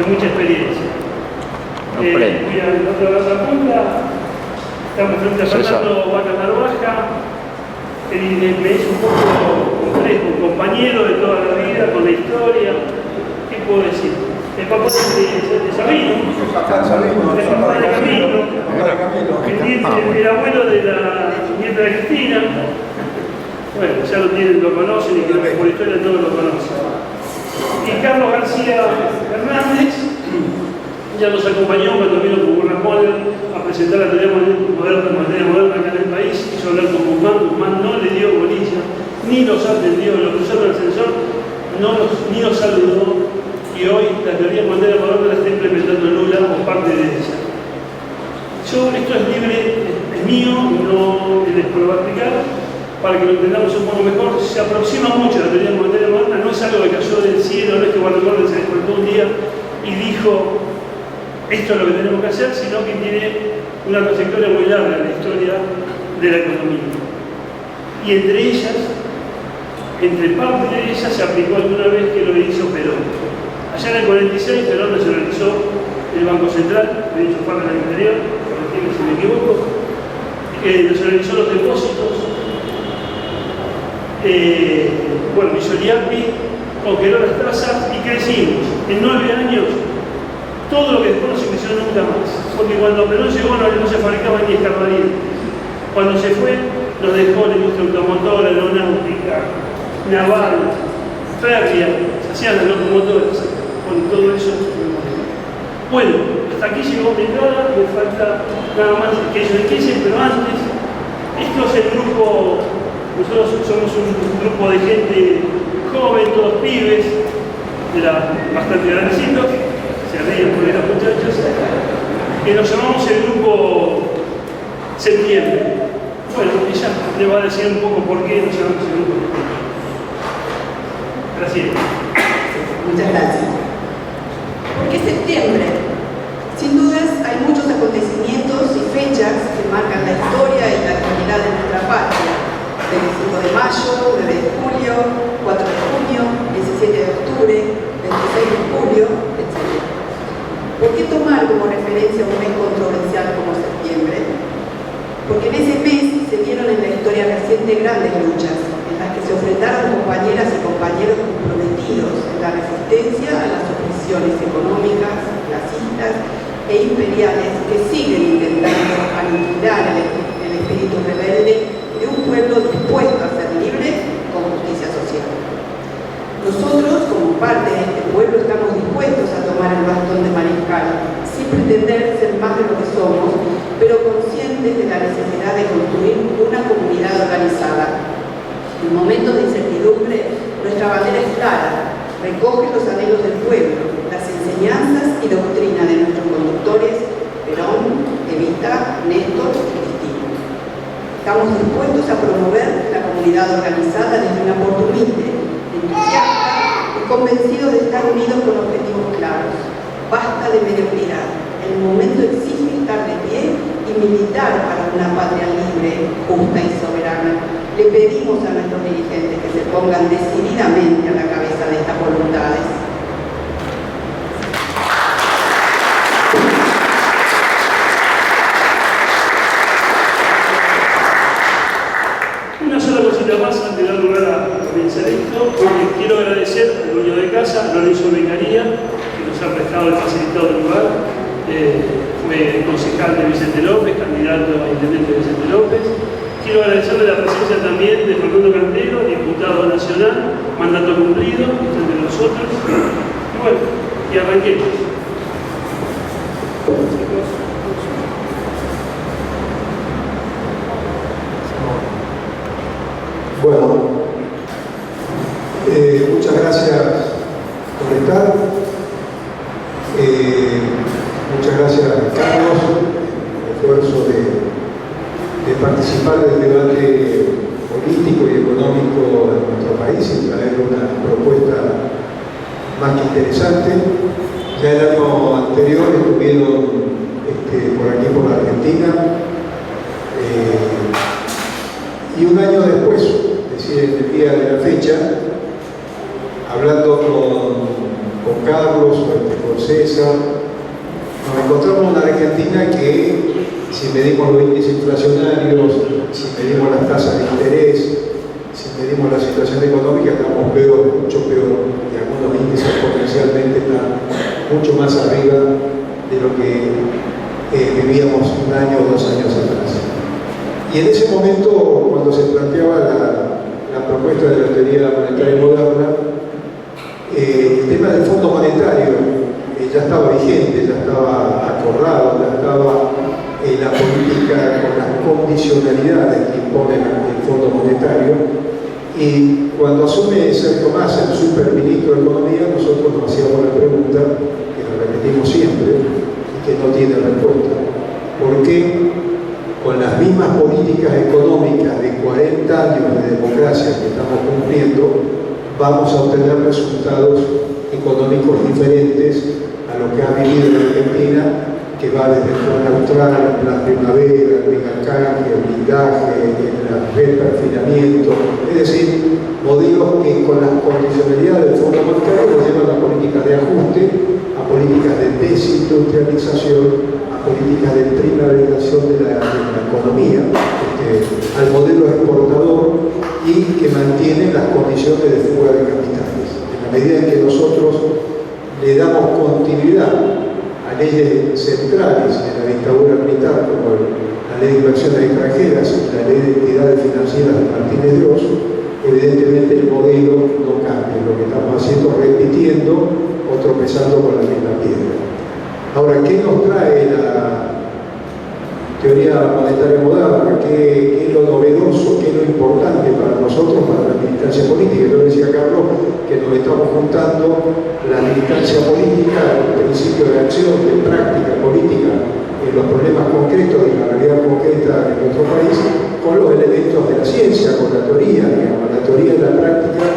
de mucha experiencia. Mira, en otra la punta, estamos frente a Fernando Vaca Narvaja, me hizo un poco complejo, un compañero de toda la vida, con la historia. ¿Qué puedo decir? El papá de Sabino, el papá de Camilo, el abuelo de la nieta de Cristina. Bueno, ya lo conocen y que por historia todos lo conocen. Y Carlos García Hernández ya nos acompañó cuando vino con Guzmán Moller a presentar la teoría moderna acá en el país. Hizo hablar con Guzmán no le dio bolilla, ni los atendió, lo cruzó en el ascensor, ni los saludó. Y hoy la teoría moderna la está implementando Lula o parte de ella. Esto es libre, es mío, no les puedo explicar, para que lo entendamos un poco mejor. Se aproxima mucho a la teoría moderna, no es algo que cayó del cielo, no es que Guardamón se despertó un día y dijo esto es lo que tenemos que hacer, sino que tiene una trayectoria muy larga en la historia de la economía. Y entre parte de ellas, se aplicó alguna vez que lo hizo Perón. Allá en el 46, Perón nacionalizó el Banco Central, de hecho fue en el interior, corregime si me equivoco, nacionalizó los depósitos, hizo el IAPI, congeló las tasas y crecimos. En 9 años, todo lo que después no se creció nunca más. Porque cuando Perón llegó no se fabricaban ni escarbadientes. Cuando se fue, nos dejó la industria automotora, aeronáutica, naval, férrea, se hacían las locomotoras. Con todo eso. Bueno, hasta aquí llegó mi entrada, me falta nada más que ellos empiecen, pero antes, esto es el grupo, nosotros somos un grupo de gente joven, todos pibes, bastante grandecitos, se ríen por los muchachos, que nos llamamos el grupo Septiembre. Bueno, ella le va a decir un poco por qué nos llamamos el grupo Septiembre. Gracias. Muchas gracias. ¿Por qué septiembre? Sin dudas hay muchos acontecimientos y fechas que marcan la historia y la actualidad de nuestra patria. 25 de mayo, 9 de julio, 4 de junio, 17 de octubre, 26 de julio, etc. ¿Por qué tomar como referencia un mes controversial como septiembre? Porque en ese mes se dieron en la historia reciente grandes luchas, en las que se enfrentaron compañeras y compañeros comprometidos en la resistencia a las opresiones económicas, clasistas e imperiales que siguen intentando aniquilar el espíritu rebelde de un pueblo dispuesto a ser libre con justicia social. Nosotros, como parte de este pueblo, estamos dispuestos a tomar el bastón de mariscal, sin pretender ser más de lo que somos, pero conscientes de la necesidad de construir una comunidad organizada. En momentos de incertidumbre, nuestra bandera es clara, recoge los anhelos del pueblo, las enseñanzas y doctrina de nuestros conductores, Perón, Evita, Néstor y Cristina. Estamos dispuestos a promover la comunidad organizada desde una aporte humilde, entusiasta y convencidos de estar unidos con objetivos claros. Basta de mediocridad. El momento exige estar de pie y militar para una patria libre, justa y soberana. Le pedimos a nuestros dirigentes que se pongan decididamente a la cabeza de estas voluntades. Una sola cosita más antes de dar lugar a comenzar esto, porque quiero agradecer al dueño de casa, Lorenzo Becaría, que nos ha prestado el facilitado del lugar. Fue concejal de Vicente López, candidato a intendente de Vicente López. Quiero agradecerle la presencia también de Fernando Cantero, diputado nacional, mandato cumplido, entre nosotros. Y bueno, y arranquemos. Bueno, muchas gracias por estar. Muchas gracias a Carlos por el esfuerzo de participar del debate político y económico de nuestro país y traer una propuesta más que interesante. Ya el año anterior estuvieron por aquí, por la Argentina, y un año después, es decir, en el día de la fecha, hablando con Carlos, con César, pobreza. Nos encontramos una Argentina que, si medimos los índices inflacionarios, si medimos las tasas de interés, si medimos la situación económica, estamos peor, mucho peor, y algunos índices potencialmente están mucho más arriba de lo que vivíamos un año o 2 años atrás. Y en ese momento, cuando se planteaba la propuesta de la teoría monetaria moderna, el tema del Fondo Monetario ya estaba vigente, ya estaba acordado, ya estaba la política con las condicionalidades que impone el Fondo Monetario. Y cuando asume Sergio Massa, el superministro de Economía, nosotros nos hacíamos la pregunta, que la repetimos siempre, y que no tiene respuesta: ¿por qué con las mismas políticas económicas de 40 años de democracia que estamos cumpliendo, vamos a obtener resultados económicos diferentes a lo que ha vivido en Argentina, que va desde el plan austral, el plan primavera, el blindaje, el blindaje, el reperfinamiento, es decir, modelos que con las condicionalidades del Fondo Monetario nos llevan a políticas de ajuste, a políticas de desindustrialización, a políticas de primarización de la economía, al modelo exportador, y que mantienen las condiciones de fuga de capitales. En la medida en que nosotros le damos continuidad a leyes centrales de la dictadura militar, como la ley de inversiones extranjeras y la ley de entidades financieras de Martínez de Oz, evidentemente el modelo no cambia. Lo que estamos haciendo es repitiendo o tropezando con la misma piedra. Ahora, ¿qué nos trae la teoría monetaria moderna? ¿Qué es lo novedoso? ¿Qué es lo importante para nosotros, para la militancia política? Yo decía a Carlos que nos estamos juntando la militancia política, el principio de acción, de práctica política en los problemas concretos de la realidad concreta de nuestro país, con los elementos de la ciencia, con la teoría, digamos. La teoría y la práctica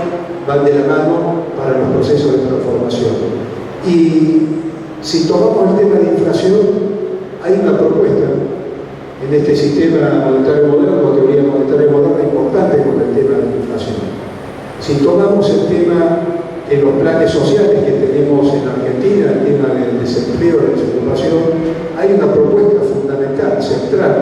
van de la mano para los procesos de transformación. Y si tomamos el tema de inflación, hay una propuesta en este sistema monetario moderno, teoría monetaria moderna, importante con el tema de la inflación. Si tomamos el tema de los planes sociales que tenemos en Argentina, el tema del desempleo, la desocupación, hay una propuesta fundamental, central,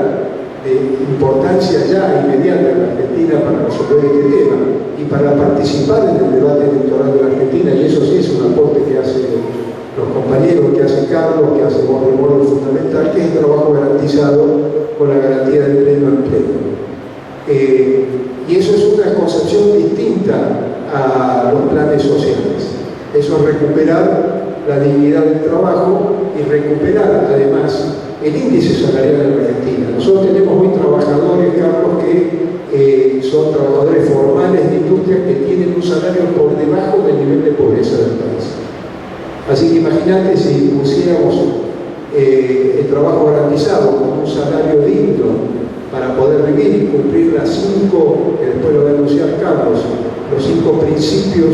de importancia ya inmediata en la Argentina para resolver este tema y para participar en el debate electoral de la Argentina, y eso sí es un aporte que hacen los compañeros, que hace Carlos, que hace Borges Moro, fundamental, que es el trabajo garantizado con la garantía del pleno empleo. Y eso es una concepción distinta a los planes sociales. Eso es recuperar la dignidad del trabajo y recuperar además el índice salarial en Argentina. Nosotros tenemos hoy trabajadores, Carlos, que son trabajadores formales de industria que tienen un salario por debajo del nivel de pobreza del país. Así que imagínate si pusiéramos el trabajo garantizado con un salario digno para poder vivir y cumplir las 5, que después lo va a anunciar Carlos, los 5 principios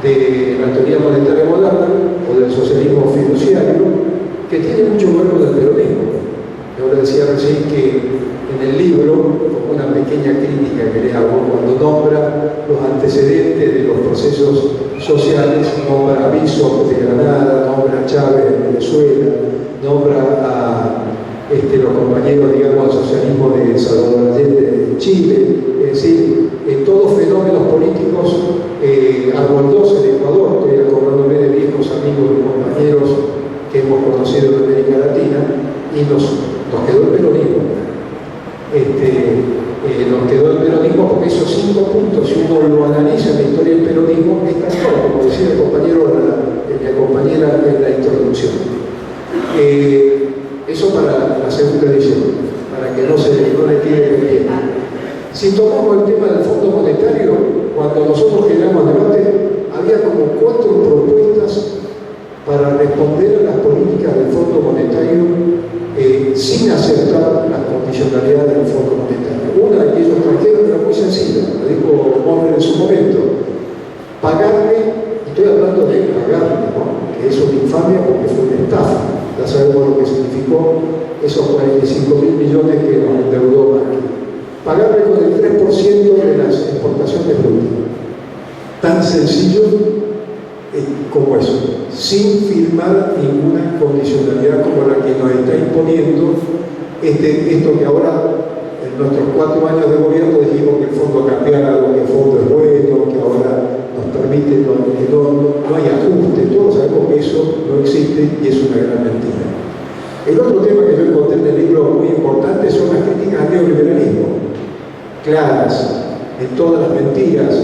de la teoría monetaria moderna o del socialismo fiduciario, que tiene mucho que ver con el peronismo. Yo le decía recién que en el libro, como una pequeña crítica que le hago, cuando nombra los antecedentes de los procesos sociales, nombra a Bison de Granada, nombra a Chávez de Venezuela, nombra a los compañeros, digamos, del socialismo de Salvador Allende de Chile, es decir, todos fenómenos políticos, Argoldosa en Ecuador, estoy acordándome de viejos amigos y compañeros que hemos conocido en América Latina, y nos quedó el peronismo. Nos quedó el peronismo porque esos 5 puntos, si uno lo analiza en la historia del peronismo, es tan claro, como decía el compañero, la compañera en la introducción. Eso para la segunda edición, para que no le quede pendiente. Si tomamos el tema del Fondo Monetario, cuando nosotros generamos debate, había como 4 propuestas para responder a las políticas del Fondo Monetario sin aceptar las condicionalidades del Fondo Monetario. Una, y ellos trajeron, era muy sencilla, lo dijo Moller en su momento: pagarle, estoy hablando de pagarle, ¿no? Que es una infamia porque fue una estafa. Ya sabemos lo que significó esos 45.000 millones que nos endeudó Macri. Pagarle con el 3% de las exportaciones brutas. Tan sencillo, como eso, sin firmar ninguna condicionalidad como la que nos está imponiendo esto que ahora, en nuestros 4 años de gobierno, dijimos que el fondo cambiara, que el fondo es bueno, que ahora nos permite, que no hay ajuste. Todos sabemos que eso no existe y es una gran mentira. El otro tema que yo encontré en el libro muy importante son las críticas al neoliberalismo, claras, en todas las mentiras.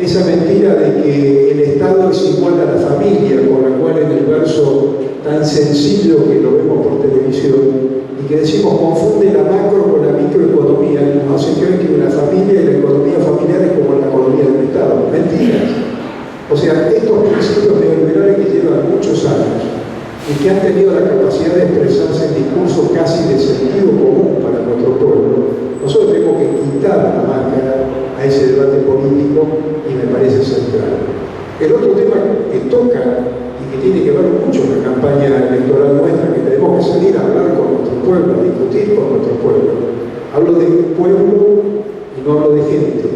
Esa mentira de que el Estado es igual a la familia, con la cual en el verso tan sencillo que lo vemos por televisión, y que decimos confunde la macro con la microeconomía, y nos hace creer que la familia y la economía familiar es como la economía del Estado. Mentiras. O sea, estos principios neoliberales que llevan muchos años y que han tenido la capacidad de expresarse en discursos casi de sentido común para nuestro pueblo, nosotros tenemos que quitar la máscara a ese debate político y me parece central. El otro tema que toca y que tiene que ver mucho con la campaña electoral nuestra, que tenemos que salir a hablar con nuestro pueblo, a discutir con nuestro pueblo. Hablo de pueblo y no hablo de gente.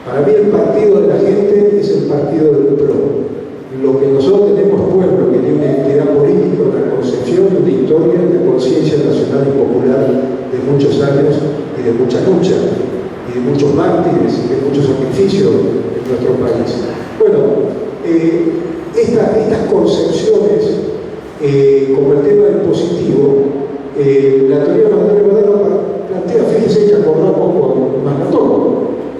Para mí el partido de la gente es el partido del PRO. Lo que nosotros tenemos pueblo, que tiene una identidad política, una concepción, una historia, una conciencia nacional y popular de muchos años y de mucha lucha, y de muchos mártires, y de muchos sacrificios en nuestro país. Bueno, estas concepciones, como el tema del positivo, la teoría Madero plantea, fíjense que acordamos con Magnatón,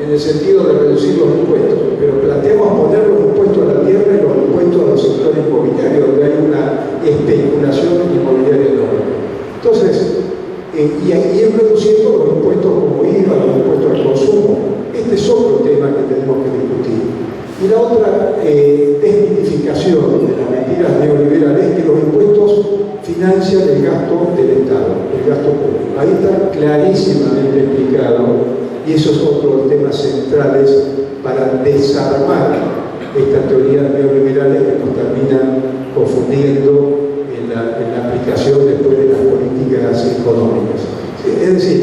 en el sentido de reducir los impuestos, pero planteamos poner los impuestos a la tierra y los impuestos a los sectores inmobiliarios, donde hay una especulación inmobiliaria enorme. Entonces, y ir reduciendo los impuestos como IVA, los impuestos al consumo. Este es otro tema que tenemos que discutir. Y la otra desmitificación de las mentiras neoliberales es que los impuestos financian el gasto del Estado, el gasto público. Ahí está clarísimamente explicado. Y esos son otros temas centrales para desarmar estas teorías neoliberales que nos terminan confundiendo en la aplicación después de las políticas económicas. Es decir,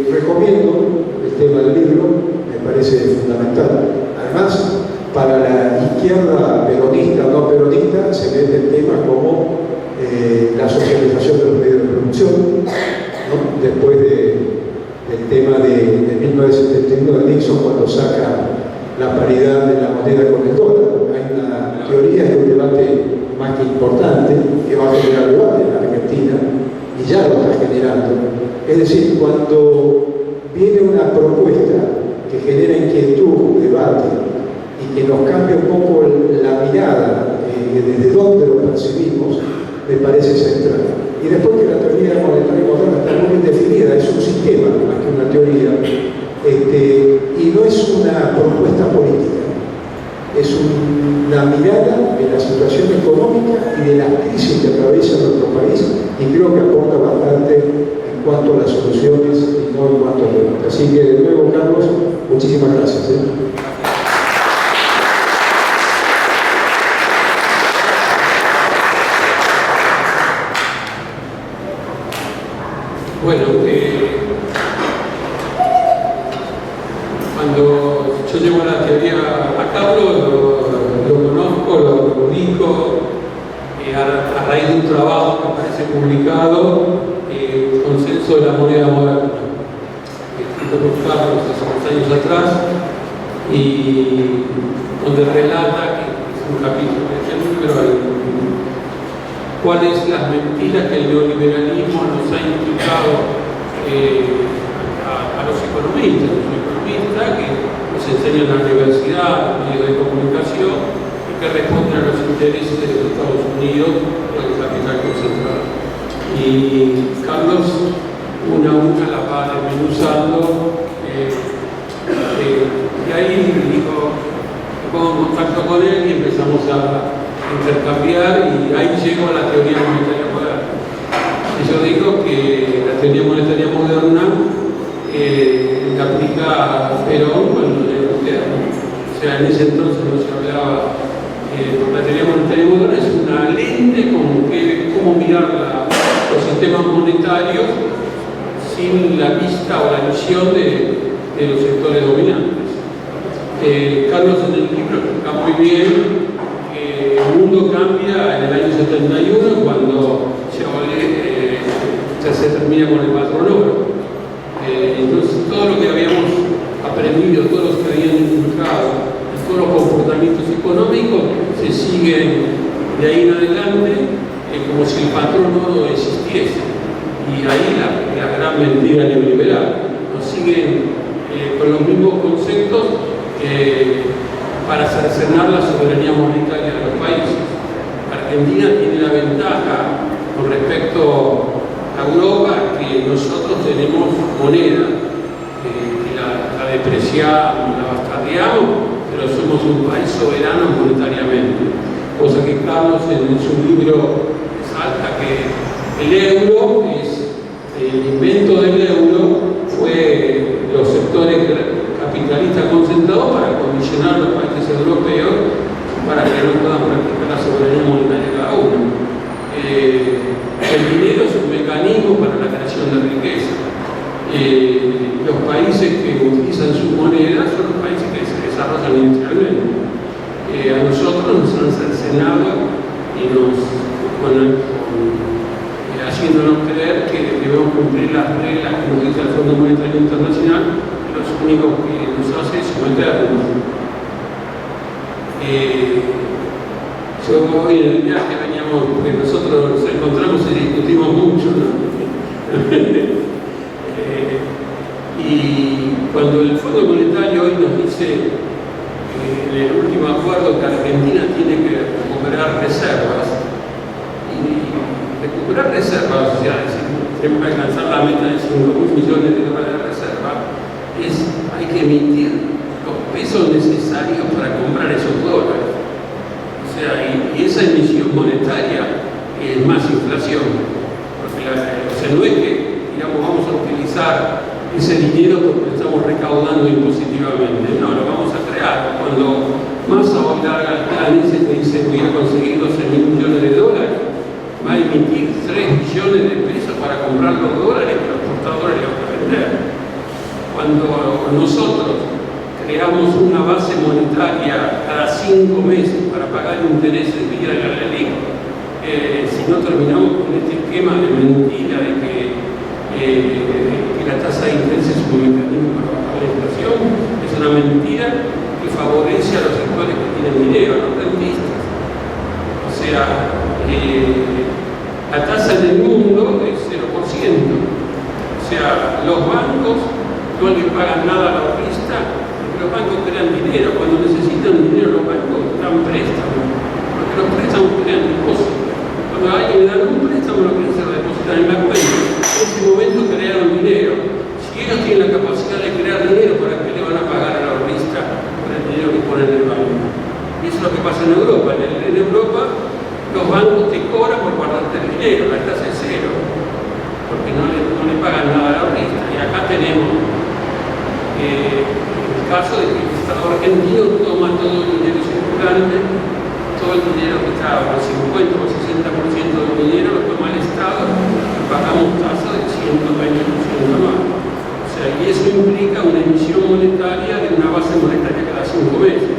recomiendo el tema del libro, me parece fundamental. Además, para la izquierda peronista o no peronista, se meten temas como la socialización de los medios de producción, ¿no? Después del tema de 1971 de Nixon, cuando saca la paridad de la moneda con el dólar. Hay una teoría y un debate más que importante que va a generar debate en la Argentina, y ya lo está generando. Es decir, cuando viene una propuesta que genera inquietud, debate, y que nos cambia un poco la mirada desde dónde lo percibimos, me parece central. Y después que la teoría monetaria moderna está muy bien definida, es un sistema más que una teoría, y no es una propuesta política, es una mirada de la situación económica y de la crisis que atraviesa nuestro país, y creo que aporta bastante en cuanto a las soluciones y no en cuanto a debate. Así que de nuevo, Carlos, muchísimas gracias. Bueno, cuando yo llevo la teoría a cabo, lo conozco, lo ubico, a raíz de un trabajo que aparece publicado, Consenso de la moneda moderna, escrito por Carlos hace unos años atrás, y donde relata, que es un capítulo de este libro, cuáles las mentiras que el neoliberalismo nos ha implicado a los economistas que nos enseñan en la universidad, los medios de comunicación, y que responden a los intereses de los Estados Unidos o del capital concentrado. Y Carlos, una a una las va desmenuzando, y ahí dijo, me pongo en contacto con él y empezamos a intercambiar, y ahí llegó a la teoría monetaria moderna. Y yo digo que la teoría monetaria moderna la aplica a Perón, o sea, en ese entonces no se hablaba, la teoría monetaria moderna es una lente como cómo mirar los sistemas monetarios sin la vista o la visión de los sectores dominantes. Carlos en el libro explica muy bien 71, cuando se termina con el patrón oro. Entonces, todo lo que habíamos aprendido, todos los que habían inculcado, todos los comportamientos económicos se siguen de ahí en adelante como si el patrón oro existiese. Y ahí la gran mentira neoliberal. Nos siguen con los mismos conceptos para cercenar la soberanía monetaria de los países. Argentina tiene la ventaja con respecto a Europa que nosotros tenemos moneda, que la depreciamos, la bastardeamos, pero somos un país soberano monetariamente. Cosa que Carlos en su libro resalta que el euro el invento del euro fue los sectores capitalistas concentrados para condicionar a los países europeos para que no puedan practicar la soberanía monetaria cada uno. El dinero es un mecanismo para la creación de riqueza. Los países que utilizan su moneda son los países que se desarrollan industrialmente. A nosotros nos han cercenado y haciéndonos creer que debemos cumplir las reglas que nos dice el Fondo Monetario Internacional, y los únicos que nos hace es someternos. Yo hoy en el viaje veníamos, porque nosotros nos encontramos y discutimos mucho, ¿no? Y cuando el Fondo Monetario hoy nos dice en el último acuerdo que Argentina tiene que recuperar reservas, recuperar reservas, o sea, siempre alcanzar la meta de 5.000 millones de dólares de reserva, hay que emitir los pesos necesarios para comprar esos dólares. O sea, y esa emisión monetaria es más inflación. Porque no es que, digamos, vamos a utilizar ese dinero porque lo estamos recaudando impositivamente. No, lo vamos a crear. Cuando Massa hoy larga el plan y te dice voy a conseguir 12.000 millones de dólares, va a emitir 3 billones de pesos para comprar los dólares que los portadores le van a vender. Cuando nosotros creamos una base monetaria cada 5 meses para pagar intereses vía la LELIC, si no terminamos con este esquema de mentira de que la tasa de interés es un mecanismo para bajar la inflación, es una mentira que favorece a los sectores que tienen dinero, a los rentistas. O sea, la tasa en el mundo es 0%. O sea, los bancos no le pagan nada a la ahorrista, porque los bancos crean dinero. Cuando necesitan dinero, los bancos dan préstamos, porque los préstamos crean depósitos. Cuando a alguien le dan un préstamo, lo que se lo depositan en la cuenta. En ese momento crearon dinero. Si ellos tienen la capacidad de crear dinero, ¿para qué le van a pagar a la ahorrista por el dinero que ponen en el banco? Y eso es lo que pasa en Europa. En Europa, los bancos te cobran por guardarte el dinero, la tasa es 0, porque no le pagan nada a la ahorrista. Y acá tenemos el caso de que el Estado argentino toma todo el dinero circulante, todo el dinero que estaba, el 50 o 60% del dinero lo toma el Estado y pagamos tasa del 120% más. O sea, y eso implica una emisión monetaria de una base monetaria cada 5 meses.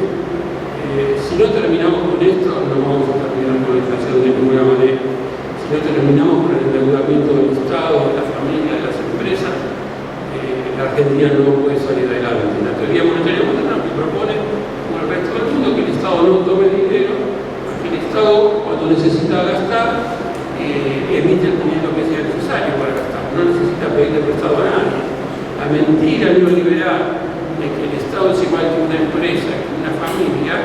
Si no terminamos con esto, no vamos a terminar con la inflación de ninguna manera. Si no terminamos con el endeudamiento del Estado, de la familia, de las empresas, la Argentina no puede salir adelante. La teoría monetaria moderna que propone, como el resto del mundo, que el Estado no tome dinero, porque el Estado, cuando necesita gastar, emite el dinero que sea necesario para gastar. No necesita pedirle prestado a nadie. La mentira neoliberal de que el Estado es igual que una empresa, que una familia,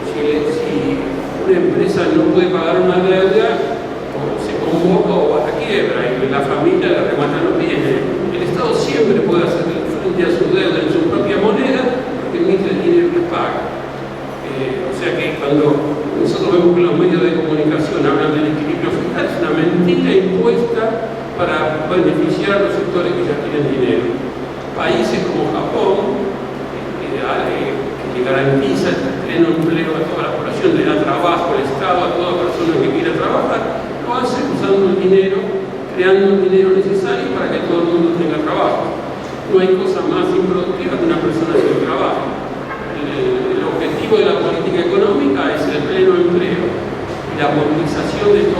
si una empresa no puede pagar una deuda, o se convoca o va a quiebra y la familia le remata los bienes. El Estado siempre puede hacer frente a su deuda en su propia moneda porque emite el dinero que paga. O sea que cuando nosotros vemos que los medios de comunicación hablan del equilibrio fiscal, es una mentira impuesta para beneficiar a los sectores que ya tienen dinero. Países como Japón, que garantiza el pleno empleo a toda la población, le da trabajo al Estado a toda persona que quiera trabajar, lo hace usando el dinero, creando el dinero necesario para que todo el mundo tenga trabajo. No hay cosa más improductiva que una persona sin trabajo. El objetivo de la política económica es el pleno empleo y la movilización de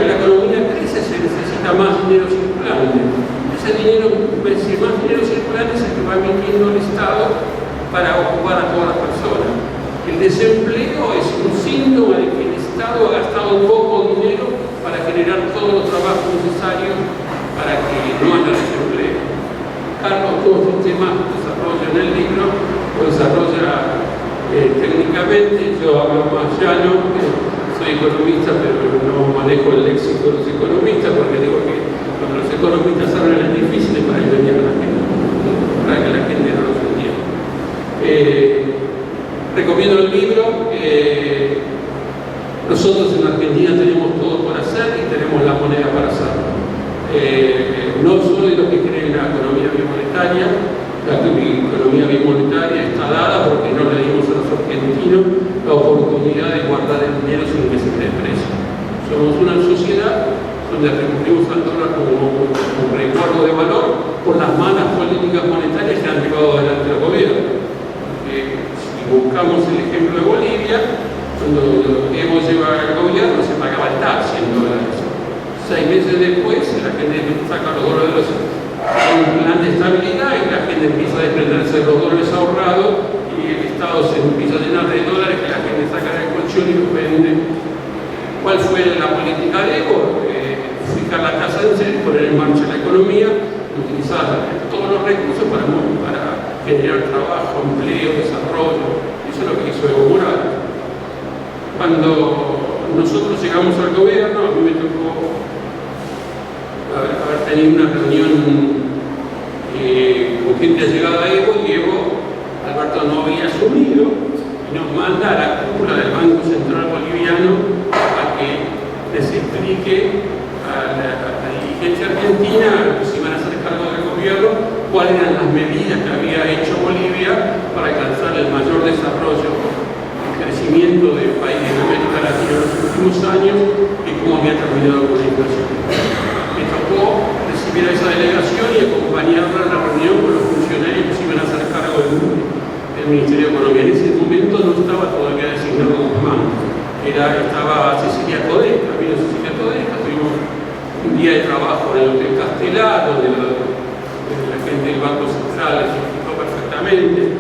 que la economía crece se necesita más dinero circulante. Ese dinero, si más dinero circulante, es el que va emitiendo el Estado para ocupar a todas las personas. El desempleo es un síntoma de que el Estado ha gastado poco dinero para generar todos los trabajos necesarios para que no haya desempleo. Carlos, todo este tema lo desarrolla en el libro, lo desarrolla técnicamente. Yo hablo más llano, soy economista, pero no manejo el léxico de los economistas, porque digo que cuando los economistas hablan es difícil para engañar a la gente, para que la gente no los entienda. Recomiendo el libro. Nosotros en Argentina tenemos todo por hacer y tenemos la moneda para hacerlo. No soy de los que creen en la economía bimonetaria. La economía bimonetaria está dada porque no le dimos a los argentinos la oportunidad de guardar el dinero sin que se deprecie. Somos una sociedad donde recurrimos al dólar como resguardo de valor por las malas políticas monetarias que han llevado adelante el gobierno. Si buscamos el ejemplo de Bolivia, cuando hemos llevado al gobierno se pagaba el TAP, $100. 6 meses después la gente saca los dólares en un plan de estabilidad y la gente empieza a desprenderse de los dólares ahorrados y el Estado se empieza a llenar de dólares que la gente saca del colchón y los vende. ¿Cuál fue la política de Evo? Fijar la tasa de interés, poner en marcha la economía, utilizar todos los recursos para generar trabajo, empleo, desarrollo. Eso es lo que hizo Evo Morales. Cuando nosotros llegamos al gobierno, a mí me tocó haber tenido una reunión con gente allegada a Evo, y Evo, Alberto no había asumido, y nos manda a la cúpula del Banco Central Boliviano a que les explique a la dirigencia argentina, que se iban a hacer cargo del gobierno, cuáles eran las medidas que había hecho Bolivia para alcanzar el mayor desarrollo y crecimiento del país en América Latina en los últimos años y cómo había terminado con la inflación. Me tocó recibir a esa delegación y acompañarla a la reunión con los funcionarios que se iban a hacer cargo del Ministerio de Economía. En ese momento no estaba todavía designado Guzmán, estaba Cecilia Codeca, vino Cecilia Codeca, tuvimos un día de trabajo en el Hotel Castelar, donde la gente del Banco Central les explicó perfectamente.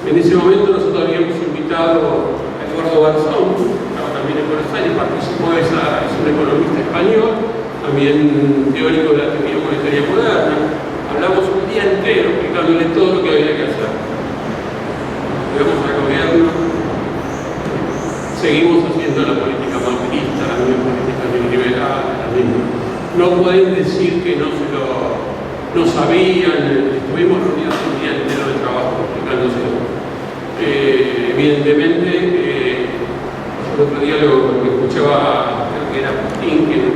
En ese momento nosotros habíamos invitado a Eduardo Garzón, que estaba también en Buenos Aires, participó de esa, es un economista español, también teórico de la teoría monetaria moderna. Hablamos un día entero explicándole todo lo que había que hacer. Llegamos al gobierno, seguimos haciendo la política macrista, la misma política neoliberal, la misma. No pueden decir que no sabían, estuvimos reunidos un día entero de trabajo explicándose. Evidentemente, el otro día lo escuchaba, creo que era Putin, que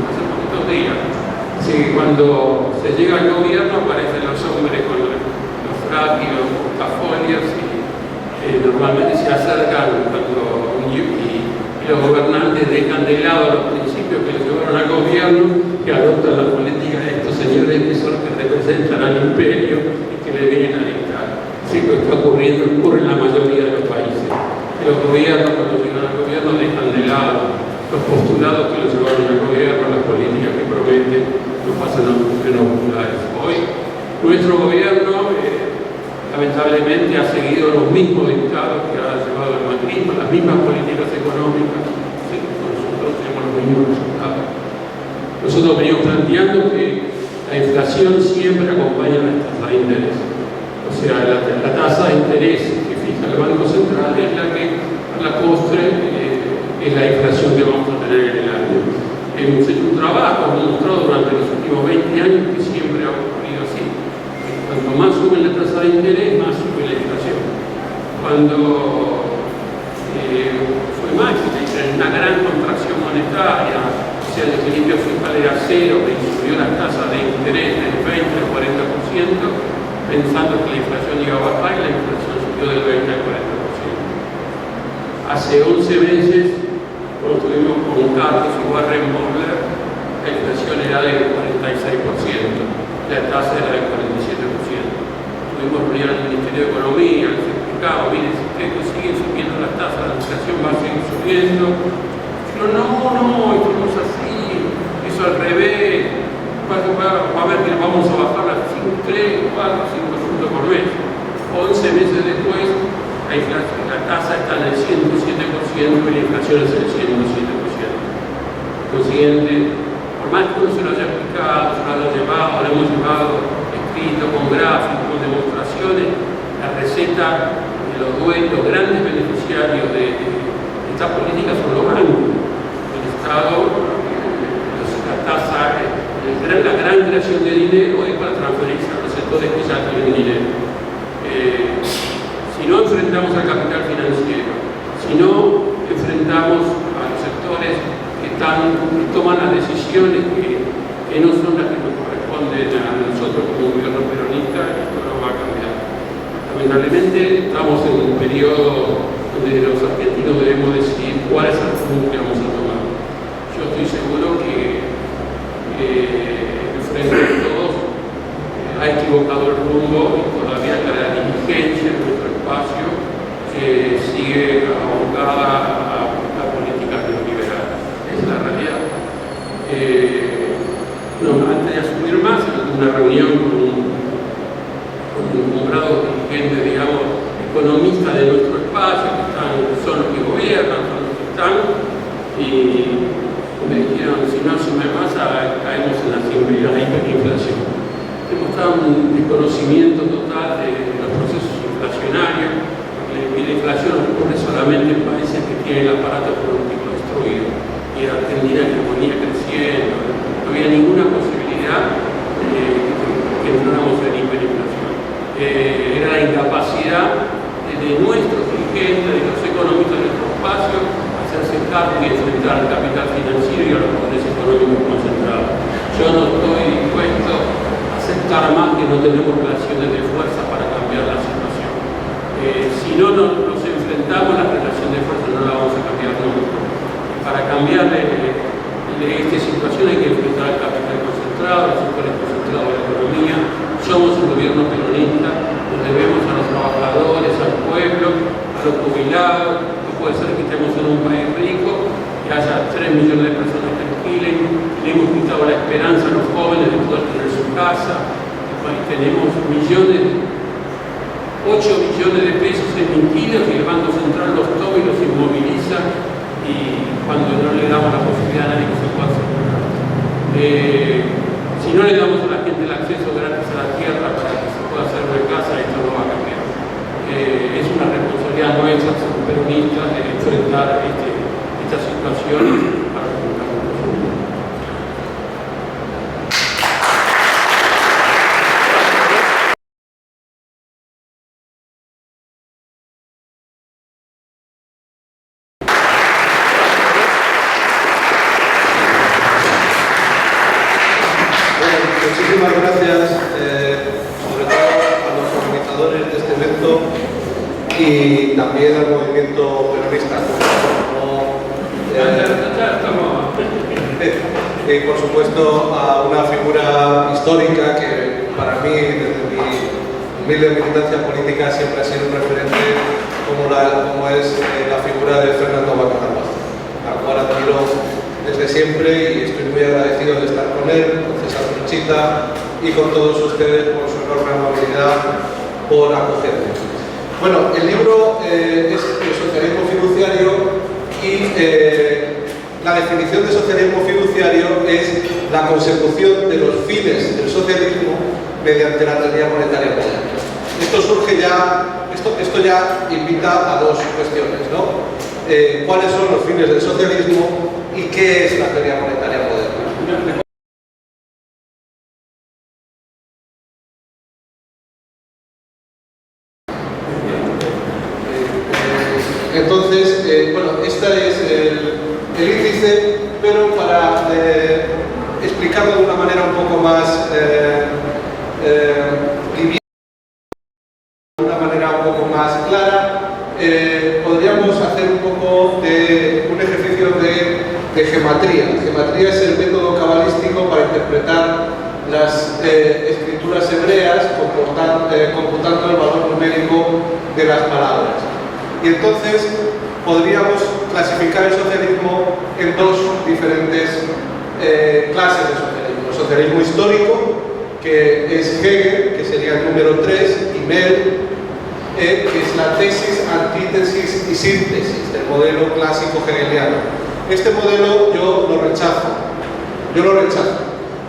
hace poquitos días, cuando se llega al gobierno aparecen los hombres con los frac y los portafolios y normalmente se acercan y los gobernantes dejan de lado los principios que los llevaron al gobierno, que adoptan la política de estos señores que son los que representan al imperio y que le vienen a dictar. Sí, lo que está ocurre en la mayoría de los países. Que los gobiernos, cuando llegan al gobierno, dejan de lado los postulados que los llevaron al gobierno, las políticas que prometen, no pasan a funciones populares. Hoy, nuestro gobierno, lamentablemente, ha seguido los mismos dictados que ha llevado el macrismo, las mismas políticas económicas. Sí, nosotros tenemos los mismos resultados. Nosotros venimos planteando que la inflación siempre acompaña a las tasas de interés. O sea, la tasa de interés que fija el Banco Central es la que, a la postre, es la inflación que vamos a tener en el año. Hemos hecho un trabajo, hemos mostrado durante los últimos 20 años que siempre ha ocurrido así. Cuanto más sube la tasa de interés, más sube la inflación. Cuando fue Macri, en una gran contracción monetaria, o sea, el equilibrio fiscal era cero, que subió las tasas de interés del 20 al 40%, pensando que la inflación iba a bajar, y la inflación subió del 20 al 40%. Hace 11 meses, cuando estuvimos con Carlos y Warren Buffett, la inflación era del 46%, la tasa era del 47%. Tuvimos reunión al Ministerio de Economía, les explicaba, miren, si ustedes siguen subiendo las tasas, la inflación va a seguir subiendo. Pero no, consciente, por más que uno se lo haya explicado, se lo haya llevado, lo hemos llevado escrito con gráficos, con demostraciones, la receta de los dueños, los grandes beneficiarios de esta política son los bancos. El Estado, la tasa, la gran creación de dinero es para transferirse a los sectores que ya tienen dinero. Si no enfrentamos al capital financiero, si no enfrentamos a los sectores que toman las decisiones que no son las que nos corresponden a nosotros como gobierno peronista, esto no va a cambiar. Lamentablemente estamos en un periodo donde los argentinos debemos decidir cuál es el rumbo que vamos a tomar. Yo estoy seguro que el Frente de Todos ha equivocado el rumbo y todavía la dirigencia de nuestro espacio sigue abocada a políticas neoliberales. Esa es la realidad. Antes de asumir más, en una reunión con un nombrado dirigente, digamos, economista de nuestro espacio, que son los que gobiernan, son los que están, y me dijeron, si no asume más, caemos en la hiperinflación. Hemos estado en un desconocimiento total de los procesos inflacionarios, porque la inflación ocurre solamente en países que tienen el aparato productivo destruido, y en Argentina venía creciendo, no había ninguna posibilidad que entráramos en hiperinflación. Era la incapacidad de nuestros dirigentes, de los economistas de nuestro espacio, hacerse cargo y enfrentar al capital financiero y a los poderes económicos concentrados. Yo no estoy dispuesto a aceptar más que no tenemos relaciones de fuerza para cambiar la situación. Si no nos enfrentamos, la relación de fuerza no la vamos a cambiar nunca. Para cambiar esta situación hay que enfrentar al capital concentrado, a los sectores concentrados de la economía. Somos un gobierno peronista, nos debemos a los trabajadores, al pueblo, a los jubilados. No puede ser que estemos en un país rico, que haya 3 millones de personas que alquilen, le hemos quitado la esperanza a los jóvenes de poder tener su casa. Tenemos 8 millones de pesos emitidos y el Banco Central los toma y los inmoviliza, y cuando no le damos la posibilidad a nadie que se pueda asegurar. Si no le damos a la gente el acceso gratis a la tierra para que se pueda hacer una casa, esto no va a cambiar. Es una responsabilidad nuestra, como peronistas, de enfrentar estas situaciones para enfrentar un futuro. Muchísimas gracias, sobre todo a los organizadores de este evento y también al movimiento peronista. Y por supuesto a una figura histórica que para mí, desde mi humilde militancia política, siempre ha sido un referente como es la figura de Fernando Vaca Muerta, al cual admiro desde siempre y estoy muy agradecido de estar con él, con César Conchita y con todos ustedes por su enorme amabilidad, por acogerme. Bueno, el libro es el socialismo fiduciario y la definición de socialismo fiduciario es la consecución de los fines del socialismo mediante la teoría monetaria moderna. Esto surge ya, esto ya invita a dos cuestiones, ¿no? ¿Cuáles son los fines del socialismo y qué es la teoría monetaria moderna? Entonces, bueno, este es el índice, pero para explicarlo de una manera un poco más liviana, de una manera un poco más clara, podríamos hacer un poco de un ejercicio de gematría. Gematría es el método cabalístico para interpretar las escrituras hebreas computando el valor numérico de las palabras. Y entonces podríamos clasificar el socialismo en dos diferentes clases de socialismo. El socialismo histórico, que es Hegel, que sería el número 3, y Mill, que es la tesis, antítesis y síntesis del modelo clásico hegeliano. Este modelo yo lo rechazo. Yo lo rechazo.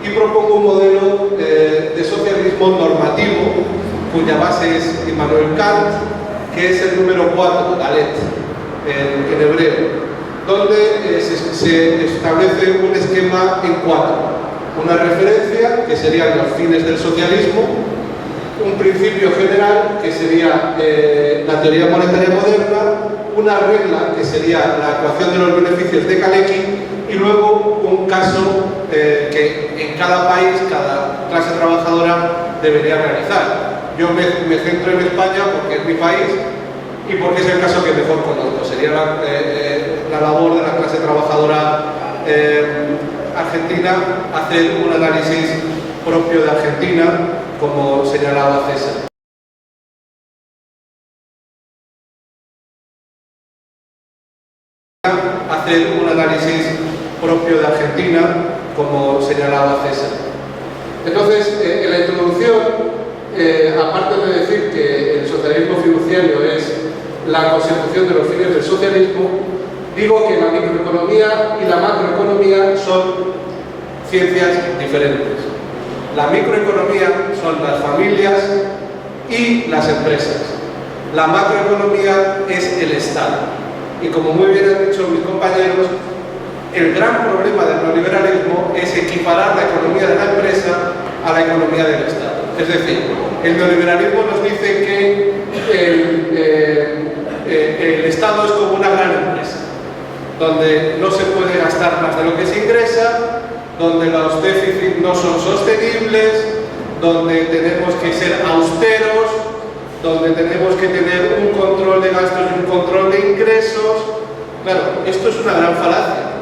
Y propongo un modelo de socialismo normativo, cuya base es Immanuel Kant, que es el número 4, Dalet, en hebreo, donde se establece un esquema en 4. Una referencia, que serían los fines del socialismo, un principio general, que sería la teoría monetaria moderna, una regla, que sería la ecuación de los beneficios de Kalecki, y luego un caso que en cada país, cada clase trabajadora debería realizar. Yo me centro en España porque es mi país y porque es el caso que mejor conozco. Sería la labor de la clase trabajadora argentina hacer un análisis propio de Argentina, como señalaba César. Hacer un análisis propio de Argentina, como señalaba César. Entonces, en la introducción, aparte de decir que el socialismo fiduciario es la consecución de los fines del socialismo, digo que la microeconomía y la macroeconomía son ciencias diferentes. La microeconomía son las familias y las empresas. La macroeconomía es el Estado. Y como muy bien han dicho mis compañeros, el gran problema del neoliberalismo es equiparar la economía de la empresa a la economía del Estado. Es decir, el neoliberalismo nos dice que el Estado es como una gran empresa, donde no se puede gastar más de lo que se ingresa, donde los déficits no son sostenibles, donde tenemos que ser austeros, donde tenemos que tener un control de gastos y un control de ingresos. Claro, esto es una gran falacia.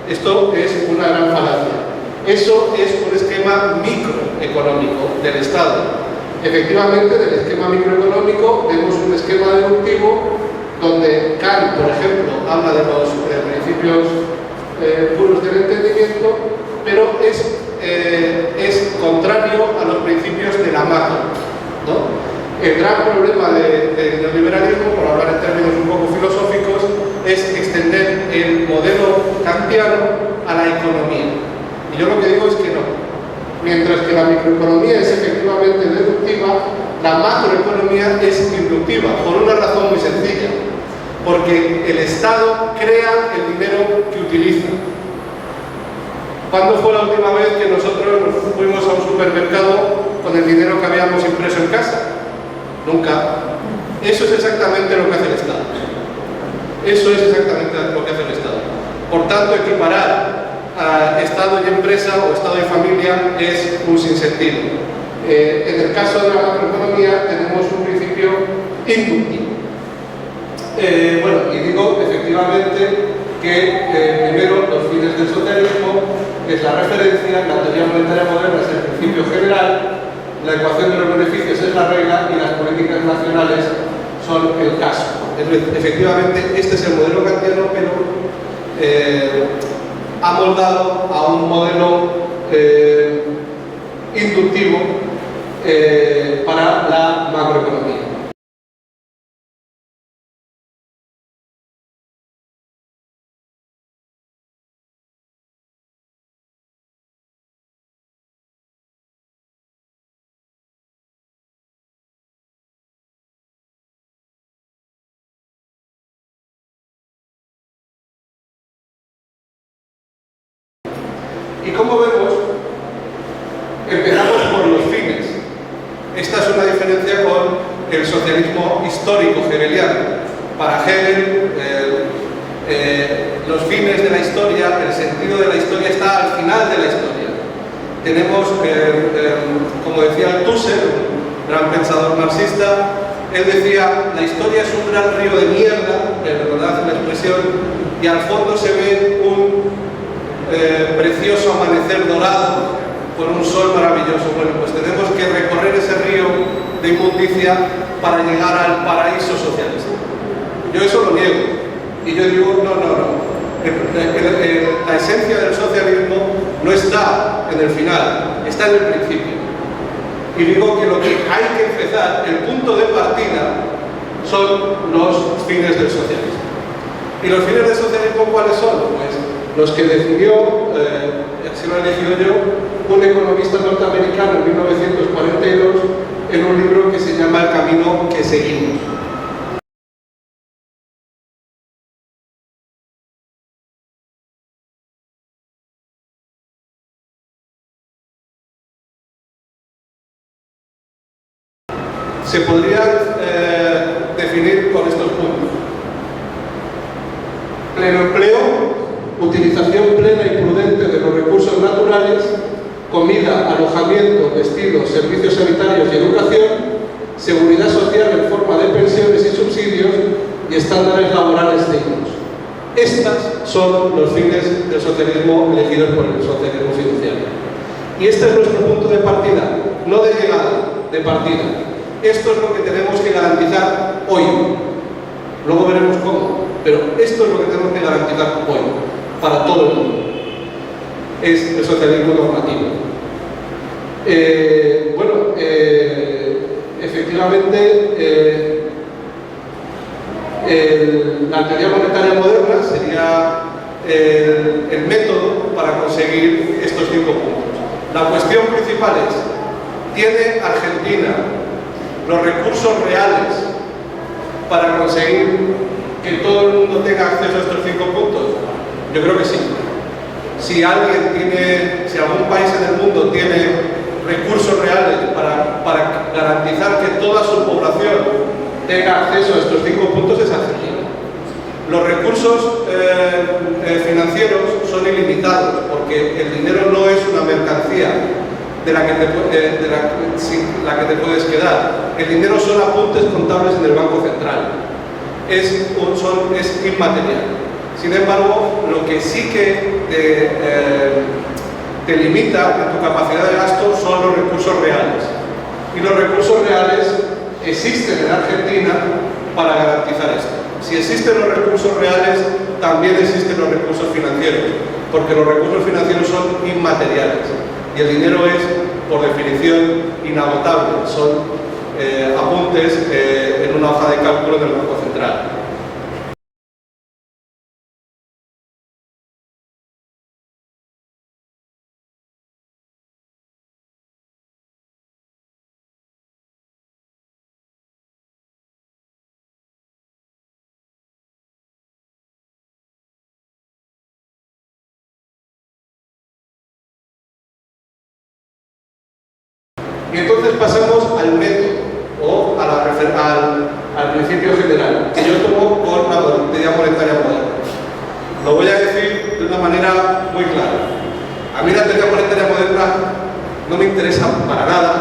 Esto es una gran falacia. Eso es un esquema microeconómico del Estado. Efectivamente, del esquema microeconómico vemos un esquema deductivo donde Kant, por ejemplo, habla de los principios puros del entendimiento, pero es contrario a los principios de la macro, ¿no? El gran problema del neoliberalismo, por hablar en términos un poco filosóficos, es extender el modelo kantiano a la economía. Y yo lo que digo es que no. Mientras que la microeconomía es efectivamente deductiva, la macroeconomía es inductiva, por una razón muy sencilla. Porque el Estado crea el dinero que utiliza. ¿Cuándo fue la última vez que nosotros nos fuimos a un supermercado con el dinero que habíamos impreso en casa? Nunca. Eso es exactamente lo que hace el Estado. Eso es exactamente lo que hace el Estado. Por tanto, equiparar a Estado y empresa o Estado y familia es un sinsentido. En el caso de la macroeconomía tenemos un principio inductivo. Bueno, y digo efectivamente que primero los fines del socialismo es la referencia, la teoría monetaria moderna es el principio general, la ecuación de los beneficios es la regla y las políticas nacionales son el caso. Efectivamente, este es el modelo kantiano, pero amoldado a un modelo inductivo para la macroeconomía. Y como vemos, empezamos por los fines. Esta es una diferencia con el socialismo histórico hegeliano. Para Hegel, los fines de la historia, el sentido de la historia está al final de la historia. Tenemos, como decía Althusser, un gran pensador marxista, él decía, la historia es un gran río de mierda, perdonad la expresión, y al fondo se ve un precioso amanecer dorado con un sol maravilloso. Bueno, pues tenemos que recorrer ese río de inmundicia para llegar al paraíso socialista. Yo eso lo niego y yo digo no. La esencia del socialismo no está en el final, está en el principio. Y digo que lo que hay que empezar, el punto de partida, son los fines del socialismo. ¿Y los fines del socialismo cuáles son? Pues los que definió, se lo he elegido yo, un economista norteamericano en 1942, en un libro que se llama El camino que seguimos. Se podría definir con estos puntos: pleno empleo, utilización plena y prudente de los recursos naturales, comida, alojamiento, vestidos, servicios sanitarios y educación, seguridad social en forma de pensiones y subsidios y estándares laborales dignos. Estas son los fines del socialismo elegidos por el socialismo fiduciario. Y este es nuestro punto de partida, no de llegada, de partida. Esto es lo que tenemos que garantizar hoy. Luego veremos cómo, pero esto es lo que tenemos que garantizar hoy, para todo el mundo. Es el socialismo normativo. Efectivamente, la teoría monetaria moderna sería el método para conseguir estos 5 puntos. La cuestión principal es: ¿tiene Argentina los recursos reales para conseguir que todo el mundo tenga acceso a estos 5 puntos? Yo creo que sí. Si algún país en el mundo tiene recursos reales para garantizar que toda su población tenga acceso a estos 5 puntos, es Argentina. Los recursos financieros son ilimitados, porque el dinero no es una mercancía de la que te puedes quedar. El dinero son apuntes contables en el Banco Central. Es inmaterial. Sin embargo, lo que sí que te limita en tu capacidad de gasto son los recursos reales. Y los recursos reales existen en Argentina para garantizar esto. Si existen los recursos reales, también existen los recursos financieros, porque los recursos financieros son inmateriales y el dinero es, por definición, inagotable. Son apuntes en una hoja de cálculo del Banco Central. Y entonces pasamos al método o al principio general, que yo tomo por la teoría monetaria moderna. Lo voy a decir de una manera muy clara. A mí la teoría monetaria moderna no me interesa para nada,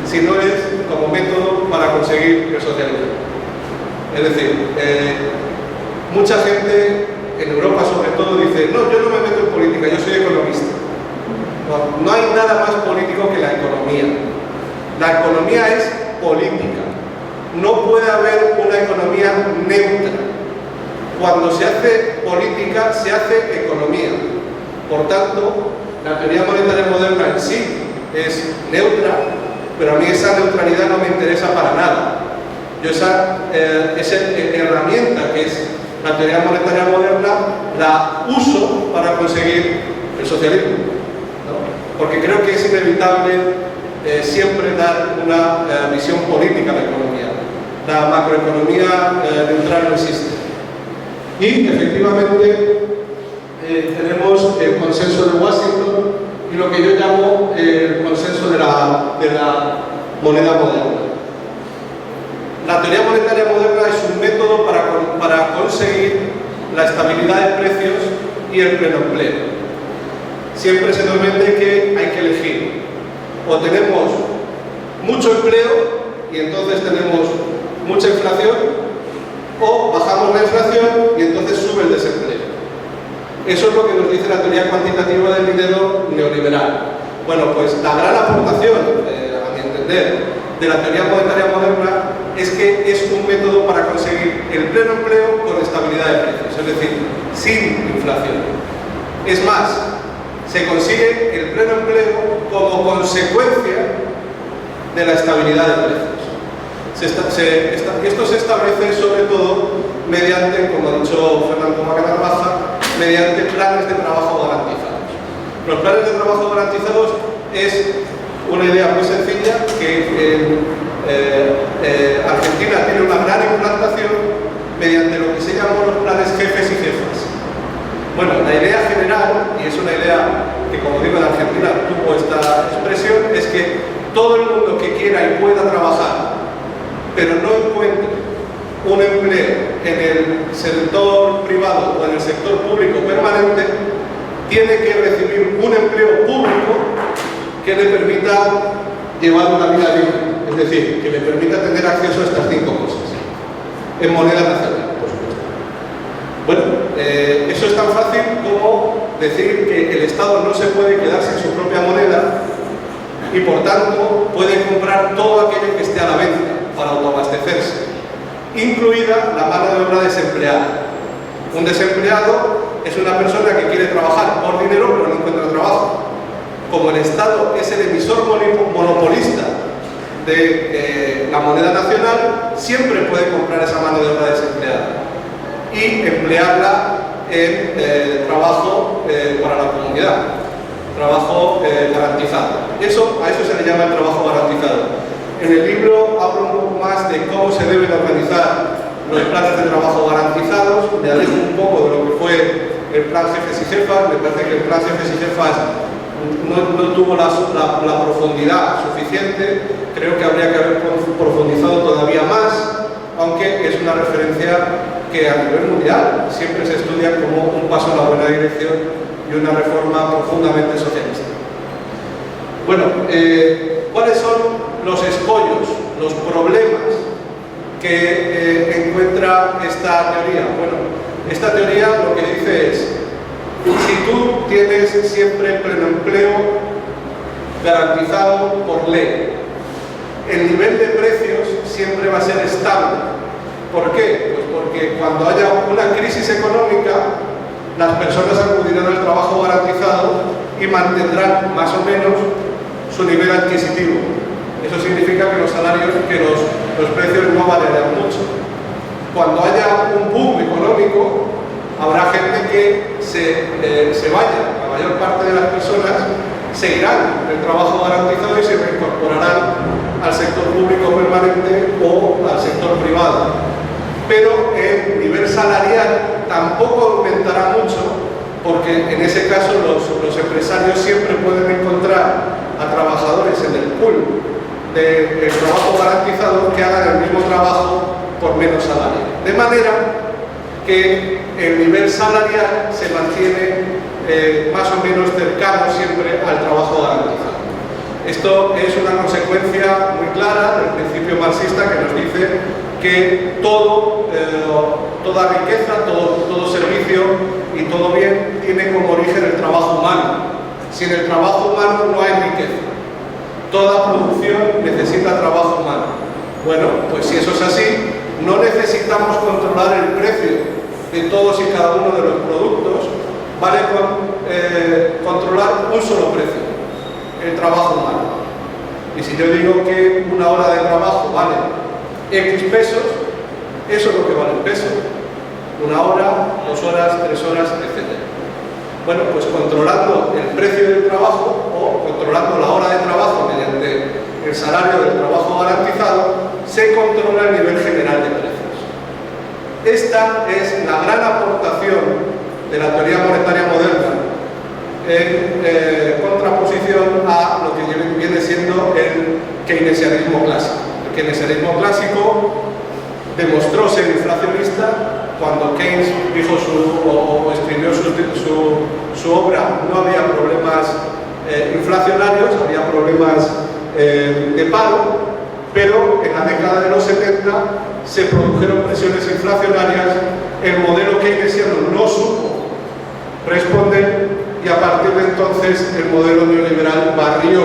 si no es como método para conseguir el socialismo. Es decir, mucha gente en Europa sobre todo dice: no, yo no me meto en política, yo soy economista. No hay nada más político que la economía. La economía es política. No puede haber una economía neutra. Cuando se hace política, se hace economía. Por tanto, la teoría monetaria moderna en sí es neutra, pero a mí esa neutralidad no me interesa para nada. Yo esa herramienta que es la teoría monetaria moderna la uso para conseguir el socialismo. Porque creo que es inevitable siempre dar una visión política a la economía. La macroeconomía neutral no existe. Y efectivamente tenemos el consenso de Washington y lo que yo llamo el consenso de la moneda moderna. La teoría monetaria moderna es un método para conseguir la estabilidad de precios y el pleno empleo. Siempre se nos vende que hay que elegir. O tenemos mucho empleo y entonces tenemos mucha inflación, o bajamos la inflación y entonces sube el desempleo. Eso es lo que nos dice la teoría cuantitativa del dinero neoliberal. Bueno, pues la gran aportación, a mi entender, de la teoría monetaria moderna es que es un método para conseguir el pleno empleo con estabilidad de precios, es decir, sin inflación. Es más, se consigue el pleno empleo como consecuencia de la estabilidad de precios. Esto se establece sobre todo mediante, como ha dicho Fernando Macanarbaja, mediante planes de trabajo garantizados. Los planes de trabajo garantizados es una idea muy sencilla que Argentina tiene una gran implantación mediante lo que se llaman los planes jefes y jefas. Bueno, la idea general, y es una idea que, como digo, en Argentina tuvo esta expresión, es que todo el mundo que quiera y pueda trabajar, pero no encuentre un empleo en el sector privado o en el sector público permanente, tiene que recibir un empleo público que le permita llevar una vida libre, es decir, que le permita tener acceso a estas 5 cosas, en moneda nacional, por supuesto. Bueno, eso es tan fácil como decir que el Estado no se puede quedar sin su propia moneda y, por tanto, puede comprar todo aquello que esté a la venta para autoabastecerse, incluida la mano de obra desempleada. Un desempleado es una persona que quiere trabajar por dinero pero no encuentra trabajo. Como el Estado es el emisor monopolista de la moneda nacional, siempre puede comprar esa mano de obra desempleada y emplearla en trabajo para la comunidad, trabajo garantizado. A eso se le llama el trabajo garantizado. En el libro hablo un poco más de cómo se deben organizar los planes de trabajo garantizados, me alejo un poco de lo que fue el plan Jefes y Jefas. Me parece que el plan Jefes y Jefas no tuvo la profundidad suficiente, creo que habría que haber profundizado todavía más, aunque es una referencia que a nivel mundial siempre se estudia como un paso en la buena dirección y una reforma profundamente socialista. Bueno, ¿cuáles son los escollos, los problemas que encuentra esta teoría? Bueno, esta teoría lo que dice es: si tú tienes siempre pleno empleo garantizado por ley, el nivel de precios siempre va a ser estable. ¿Por qué? Pues porque cuando haya una crisis económica, las personas acudirán al trabajo garantizado y mantendrán más o menos su nivel adquisitivo. Eso significa que los salarios, los precios no variarán mucho. Cuando haya un boom económico, habrá gente que se vaya. La mayor parte de las personas se irán del trabajo garantizado y se reincorporarán al sector público permanente o al sector privado. Pero el nivel salarial tampoco aumentará mucho, porque en ese caso los empresarios siempre pueden encontrar a trabajadores en el pool del trabajo garantizado que hagan el mismo trabajo por menos salario. De manera que el nivel salarial se mantiene más o menos cercano siempre al trabajo garantizado. Esto es una consecuencia muy clara del principio marxista que nos dice que toda riqueza, todo servicio y todo bien tiene como origen el trabajo humano. Sin el trabajo humano no hay riqueza. Toda producción necesita trabajo humano. Bueno, pues si eso es así, no necesitamos controlar el precio de todos y cada uno de los productos, vale con controlar un solo precio, el trabajo humano. Y si yo digo que una hora de trabajo vale X pesos, eso es lo que vale el peso. Una hora, 2 horas, 3 horas, etc. Bueno, pues controlando el precio del trabajo o controlando la hora de trabajo mediante el salario del trabajo garantizado, se controla el nivel general de precios. Esta es la gran aportación de la teoría monetaria moderna en contraposición a lo que viene siendo el keynesianismo clásico. El keynesianismo clásico demostró ser inflacionista. Cuando Keynes dijo o escribió su obra, no había problemas inflacionarios, había problemas de paro, pero en la década de los 70 se produjeron presiones inflacionarias, el modelo keynesiano no supo responder y a partir de entonces el modelo neoliberal barrió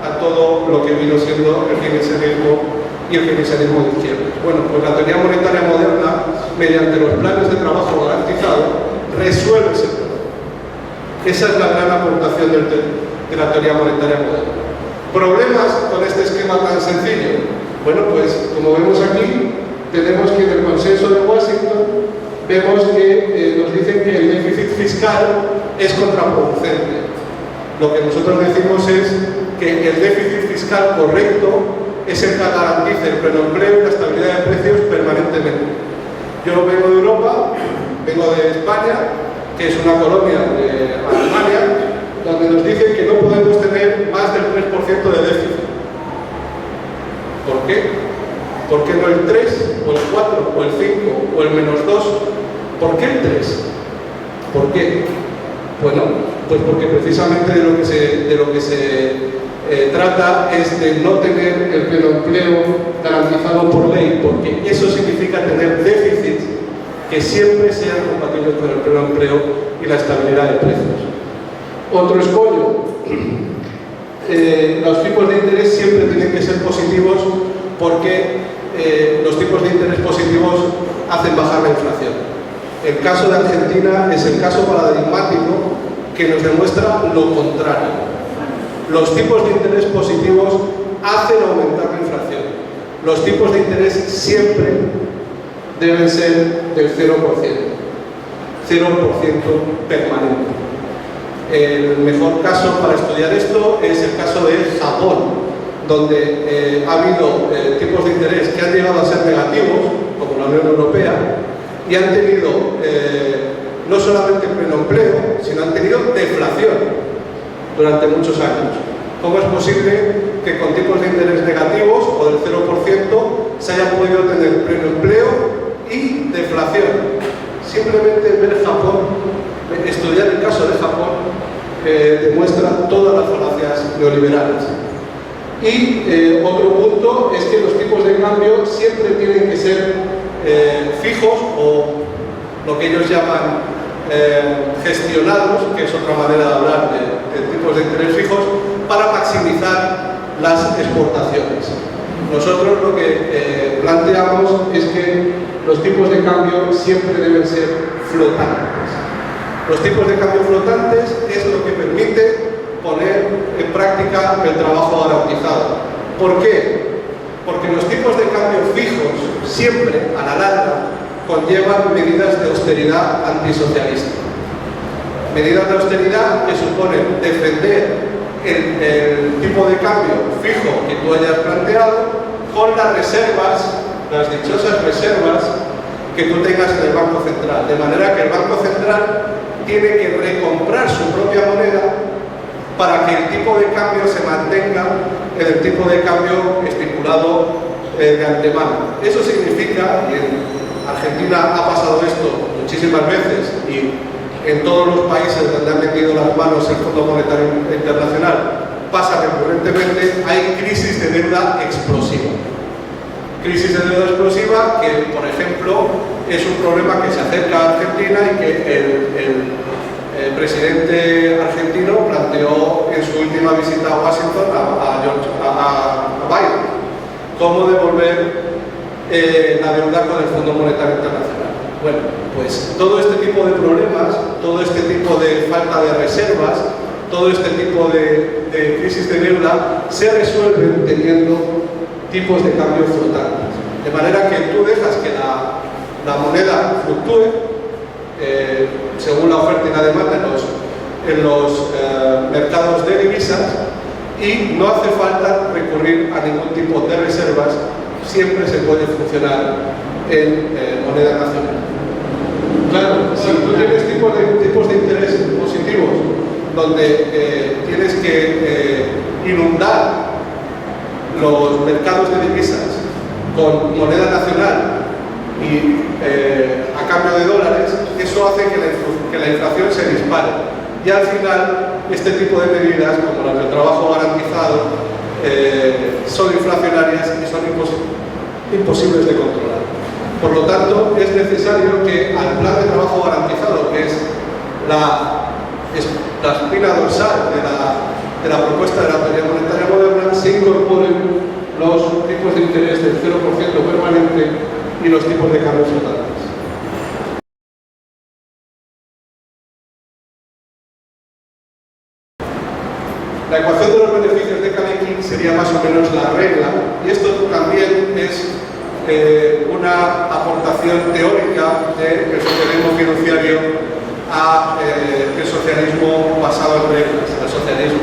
a todo lo que vino siendo el keynesianismo y el keynesianismo de izquierda. Bueno, pues la teoría monetaria moderna, mediante los planes de trabajo garantizado, resuelve ese problema. Esa es la gran aportación de la teoría monetaria moderna. ¿Problemas con este esquema tan sencillo? Bueno, pues como vemos aquí, tenemos que en el consenso de Washington vemos que nos dicen que el déficit fiscal es contraproducente. Lo que nosotros decimos es que el déficit fiscal correcto es el que garantiza el pleno empleo y la estabilidad de precios permanentemente. Yo vengo de Europa, vengo de España, que es una colonia de Alemania, donde nos dicen que no podemos tener más del 3% de déficit. ¿Por qué? ¿Por qué no el 3, o el 4, o el 5, o el menos 2? ¿Por qué el 3? ¿Por qué? Bueno, pues porque precisamente de lo que se trata es de no tener el pleno empleo garantizado por ley, porque eso significa tener déficits que siempre sean compatibles con el pleno empleo y la estabilidad de precios. Otro escollo, los tipos de interés siempre tienen que ser positivos porque los tipos de interés positivos hacen bajar la inflación. El caso de Argentina es el caso paradigmático que nos demuestra lo contrario. Los tipos de interés positivos hacen aumentar la inflación. Los tipos de interés siempre deben ser del 0%, 0% permanente. El mejor caso para estudiar esto es el caso de Japón, donde ha habido tipos de interés que han llegado a ser negativos, como la Unión Europea, y han tenido no solamente pleno empleo, sino han tenido deflación durante muchos años. ¿Cómo es posible que con tipos de interés negativos o del 0% se haya podido tener pleno empleo y deflación? Simplemente ver Japón, estudiar el caso de Japón, demuestra todas las falacias neoliberales. Y otro punto es que los tipos de cambio siempre tienen que ser fijos o lo que ellos llaman gestionados, que es otra manera de hablar de tipos de interés fijos, para maximizar las exportaciones. Nosotros lo que planteamos es que los tipos de cambio siempre deben ser flotantes. Los tipos de cambio flotantes es lo que permite poner en práctica el trabajo garantizado. ¿Por qué? Porque los tipos de cambio fijos siempre, a la larga, conllevan medidas de austeridad antisocialista. Medidas de austeridad que suponen defender el tipo de cambio fijo que tú hayas planteado con las reservas, las dichosas reservas que tú tengas en el Banco Central. De manera que el Banco Central tiene que recomprar su propia moneda para que el tipo de cambio se mantenga en el tipo de cambio estipulado de antemano. Eso significa, y en Argentina ha pasado esto muchísimas veces, y en todos los países donde han metido las manos el Fondo Monetario Internacional pasa recurrentemente, hay crisis de deuda explosiva. Crisis de deuda explosiva que, por ejemplo, es un problema que se acerca a Argentina y que el presidente argentino planteó en su última visita a Washington a Biden, cómo devolver la deuda con el Fondo Monetario Internacional. Bueno, pues todo este tipo de problemas, todo este tipo de falta de reservas, todo este tipo de crisis de deuda se resuelven teniendo tipos de cambio flotantes. De manera que tú dejas que la moneda fluctúe según la oferta y la demanda en los mercados de divisas, y no hace falta recurrir a ningún tipo de reservas, siempre se puede funcionar en moneda nacional. Claro, si tú tienes tipos de interés positivos donde tienes que inundar los mercados de divisas con moneda nacional y a cambio de dólares, eso hace que la inflación se dispare. Y al final, este tipo de medidas, como las del trabajo garantizado, son inflacionarias y son imposibles de controlar. Por lo tanto, es necesario que al plan de trabajo garantizado, que es la espina dorsal de la propuesta de la teoría monetaria moderna, se incorporen los tipos de interés del 0% permanente y los tipos de cambio flotantes. La ecuación de los beneficios de Kalecki sería más o menos la regla, y esto también es una aportación teórica del socialismo fiduciario a el socialismo basado en reglas, el socialismo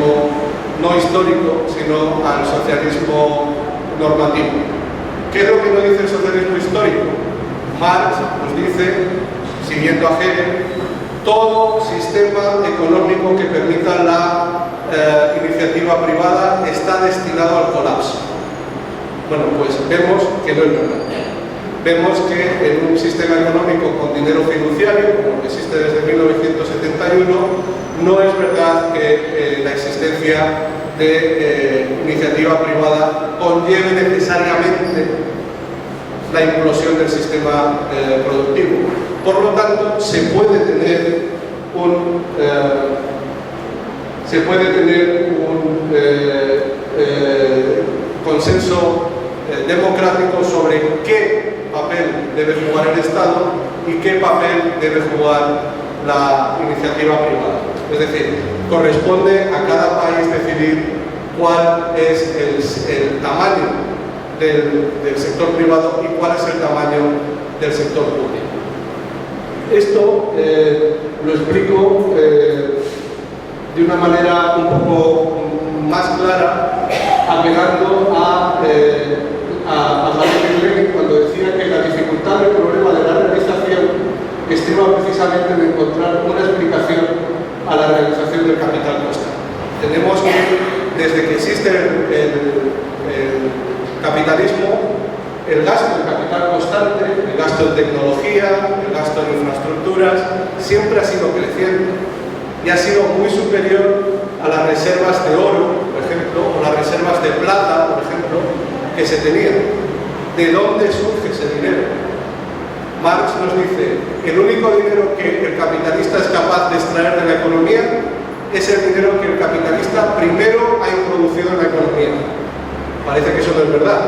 no histórico, sino al socialismo normativo. ¿Qué es lo que no dice el socialismo histórico? Marx nos dice, siguiendo a Hegel, todo sistema económico que permita la iniciativa privada está destinado al colapso. Bueno, pues vemos que no es verdad. Vemos que en un sistema económico con dinero fiduciario, como que existe desde 1971, no es verdad que la existencia de iniciativa privada conlleve necesariamente la implosión del sistema productivo. Por lo tanto, se puede tener un consenso democrático sobre qué papel debe jugar el Estado y qué papel debe jugar la iniciativa privada. Es decir, corresponde a cada país decidir cuál es el tamaño del sector privado y cuál es el tamaño del sector público. Esto lo explico de una manera un poco más clara, apelando a Marx Lenin cuando decía que la dificultad del problema de la realización estriba precisamente en encontrar una explicación a la realización del capital constante. Tenemos que, desde que existe el capitalismo, el gasto en capital constante, el gasto en tecnología, el gasto en infraestructuras, siempre ha sido creciente y ha sido muy superior a las reservas de oro, por ejemplo, o las reservas de plata, por ejemplo, que se tenían. ¿De dónde surge ese dinero? Marx nos dice, el único dinero que el capitalista es capaz de extraer de la economía es el dinero que el capitalista primero ha introducido en la economía. Parece que eso no es verdad.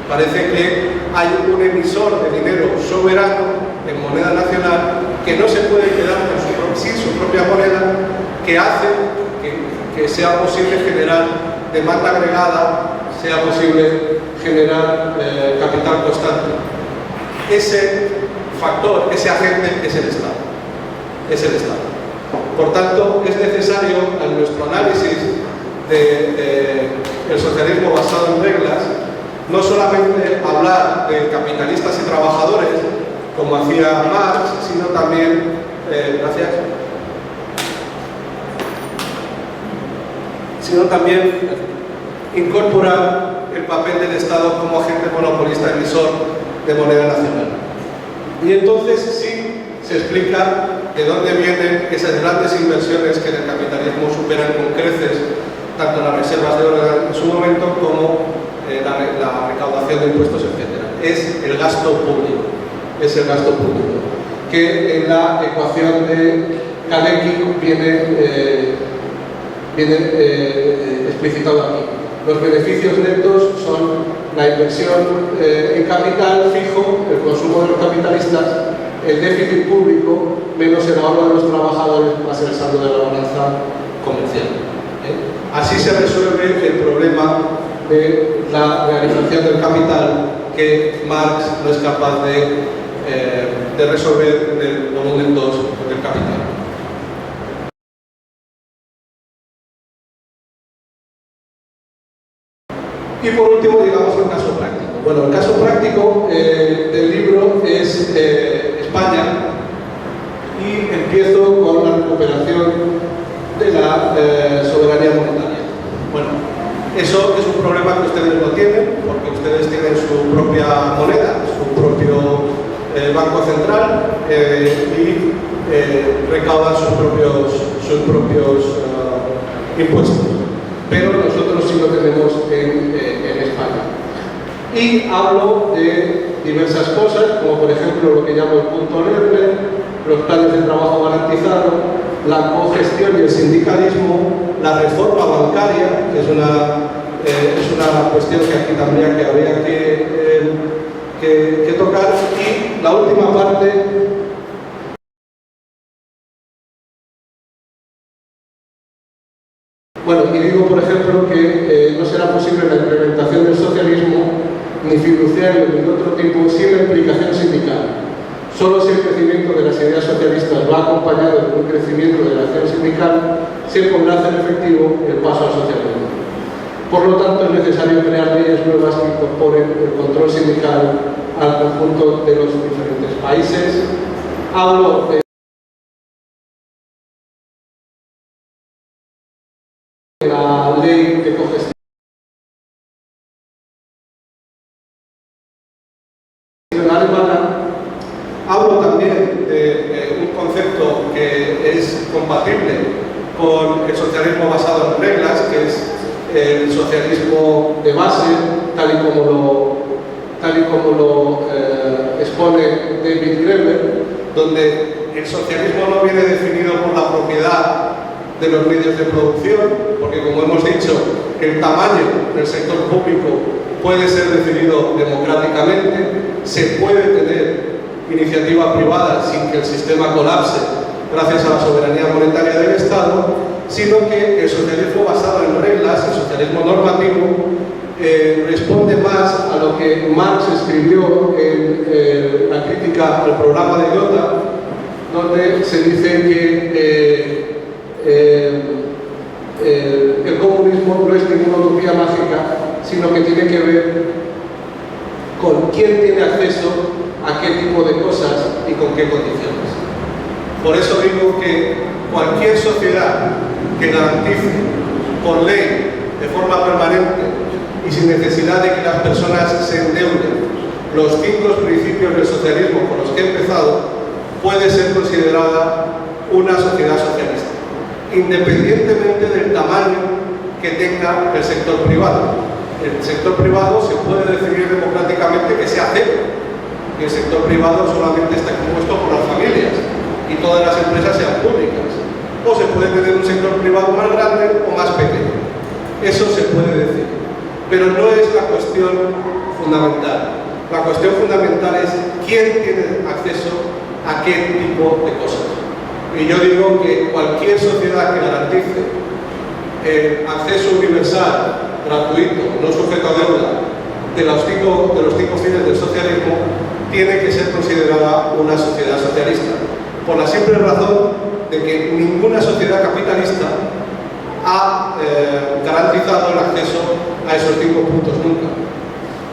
Parece que hay un emisor de dinero soberano en moneda nacional que no se puede quedar sin su propia moneda, que hace que sea posible generar demanda agregada, sea posible generar capital constante. Ese factor, ese agente es el Estado. Es el Estado. Por tanto, es necesario en nuestro análisis del socialismo basado en reglas no solamente hablar de capitalistas y trabajadores, como hacía Marx, sino también, sino también incorporar el papel del Estado como agente monopolista emisor de moneda nacional. Y entonces sí se explica de dónde vienen esas grandes inversiones que en el capitalismo superan con creces tanto las reservas de oro en su momento como la recaudación de impuestos, etc. Es el gasto público. Es el gasto público. Que en la ecuación de Kalecki viene explicitado aquí. Los beneficios netos son la inversión en capital fijo, el consumo de los capitalistas, el déficit público, menos el ahorro de los trabajadores, más el saldo de la balanza comercial. Así se resuelve el problema de la realización del capital que Marx no es capaz de resolver en el volumen 2 del capital. Y por último llegamos al caso práctico. Bueno, el caso práctico del libro es España, y empiezo con la recuperación de la soberanía monetaria. Bueno, eso es un problema que ustedes no tienen, porque ustedes tienen su propia moneda, su propio banco central y recaudan sus propios impuestos. Pero nosotros sí lo tenemos en España. Y hablo de diversas cosas, como por ejemplo lo que llamo el punto NERLE, los planes de trabajo garantizado, la cogestión y el sindicalismo, la reforma bancaria, que es una cuestión que aquí también habría que tocar, y la última parte, bueno, y digo por ejemplo que no será posible la implementación del socialismo ni fiduciario ni de otro tipo sin la implicación sindical. Solo si el crecimiento de las ideas socialistas va acompañado de un crecimiento de la acción sindical, se podrá hacer efectivo el paso al socialismo. Por lo tanto, es necesario crear leyes nuevas que incorporen el control sindical al conjunto de los diferentes países. Hablo de la ley que cogestiona alemana. Hablo también de un concepto que es compatible con el socialismo basado en reglas, que es el socialismo de base, tal y como lo expone David Graeber, donde el socialismo no viene definido por la propiedad de los medios de producción, porque como hemos dicho, el tamaño del sector público puede ser definido democráticamente, se puede tener iniciativa privada sin que el sistema colapse gracias a la soberanía monetaria del Estado, sino que el socialismo basado en reglas, el socialismo normativo, responde más a lo que Marx escribió en la crítica al programa de Iota, donde se dice que el comunismo no es ninguna utopía mágica, sino que tiene que ver con quién tiene acceso a qué tipo de cosas y con qué condiciones. Por eso digo que cualquier sociedad que garantice por ley, de forma permanente y sin necesidad de que las personas se endeuden, los 5 principios del socialismo con los que he empezado, puede ser considerada una sociedad socialista, independientemente del tamaño que tenga el sector privado. El sector privado se puede decidir democráticamente que sea cero, y el sector privado solamente está compuesto por las familias y todas las empresas sean públicas. O se puede tener un sector privado más grande o más pequeño. Eso se puede decir. Pero no es la cuestión fundamental. La cuestión fundamental es quién tiene acceso a qué tipo de cosas. Y yo digo que cualquier sociedad que garantice el acceso universal, gratuito, no sujeto a deuda, de los cinco fines del socialismo, tiene que ser considerada una sociedad socialista, por la simple razón de que ninguna sociedad capitalista ha garantizado el acceso a esos 5 puntos nunca,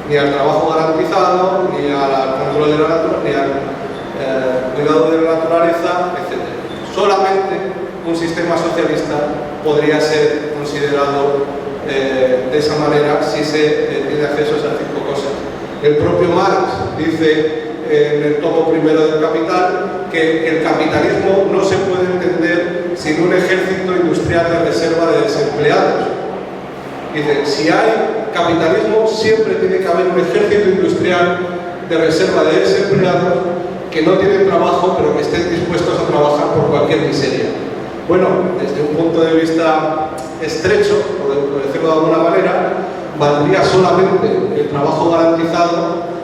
ni al trabajo garantizado, ni al control de la naturaleza, ni al cuidado de la naturaleza, etc. Solamente un sistema socialista podría ser considerado de esa manera si se tiene acceso a esas 5 cosas. El propio Marx dice en el tomo primero del Capital que el capitalismo no se puede entender sin un ejército industrial de reserva de desempleados. Dice, si hay capitalismo, siempre tiene que haber un ejército industrial de reserva de desempleados que no tienen trabajo, pero que estén dispuestos a trabajar por cualquier miseria. Bueno, desde un punto de vista estrecho, por decirlo de alguna manera, valdría solamente el trabajo garantizado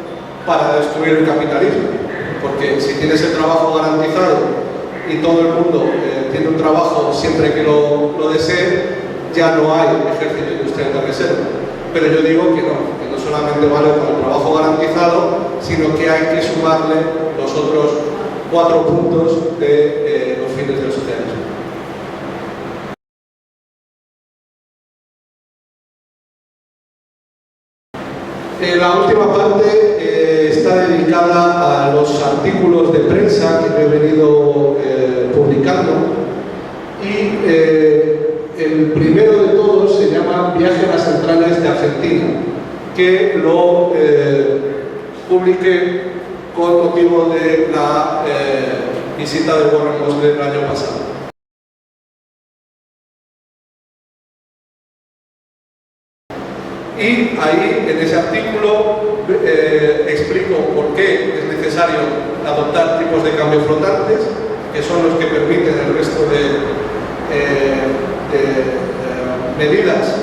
para destruir el capitalismo, porque si tienes el trabajo garantizado y todo el mundo tiene un trabajo siempre que lo desee, ya no hay ejército industrial de reserva. Pero yo digo que no solamente vale con el trabajo garantizado, sino que hay que sumarle los otros 4 puntos de los fines del socialismo. La última parte está dedicada a los artículos de prensa que he venido publicando, y el primero de todos se llama Viaje a las entrañas de Argentina, que lo publiqué con motivo de la visita de Warren Mosley el año pasado. Y ahí, en ese artículo, explico por qué es necesario adoptar tipos de cambio flotantes, que son los que permiten el resto de medidas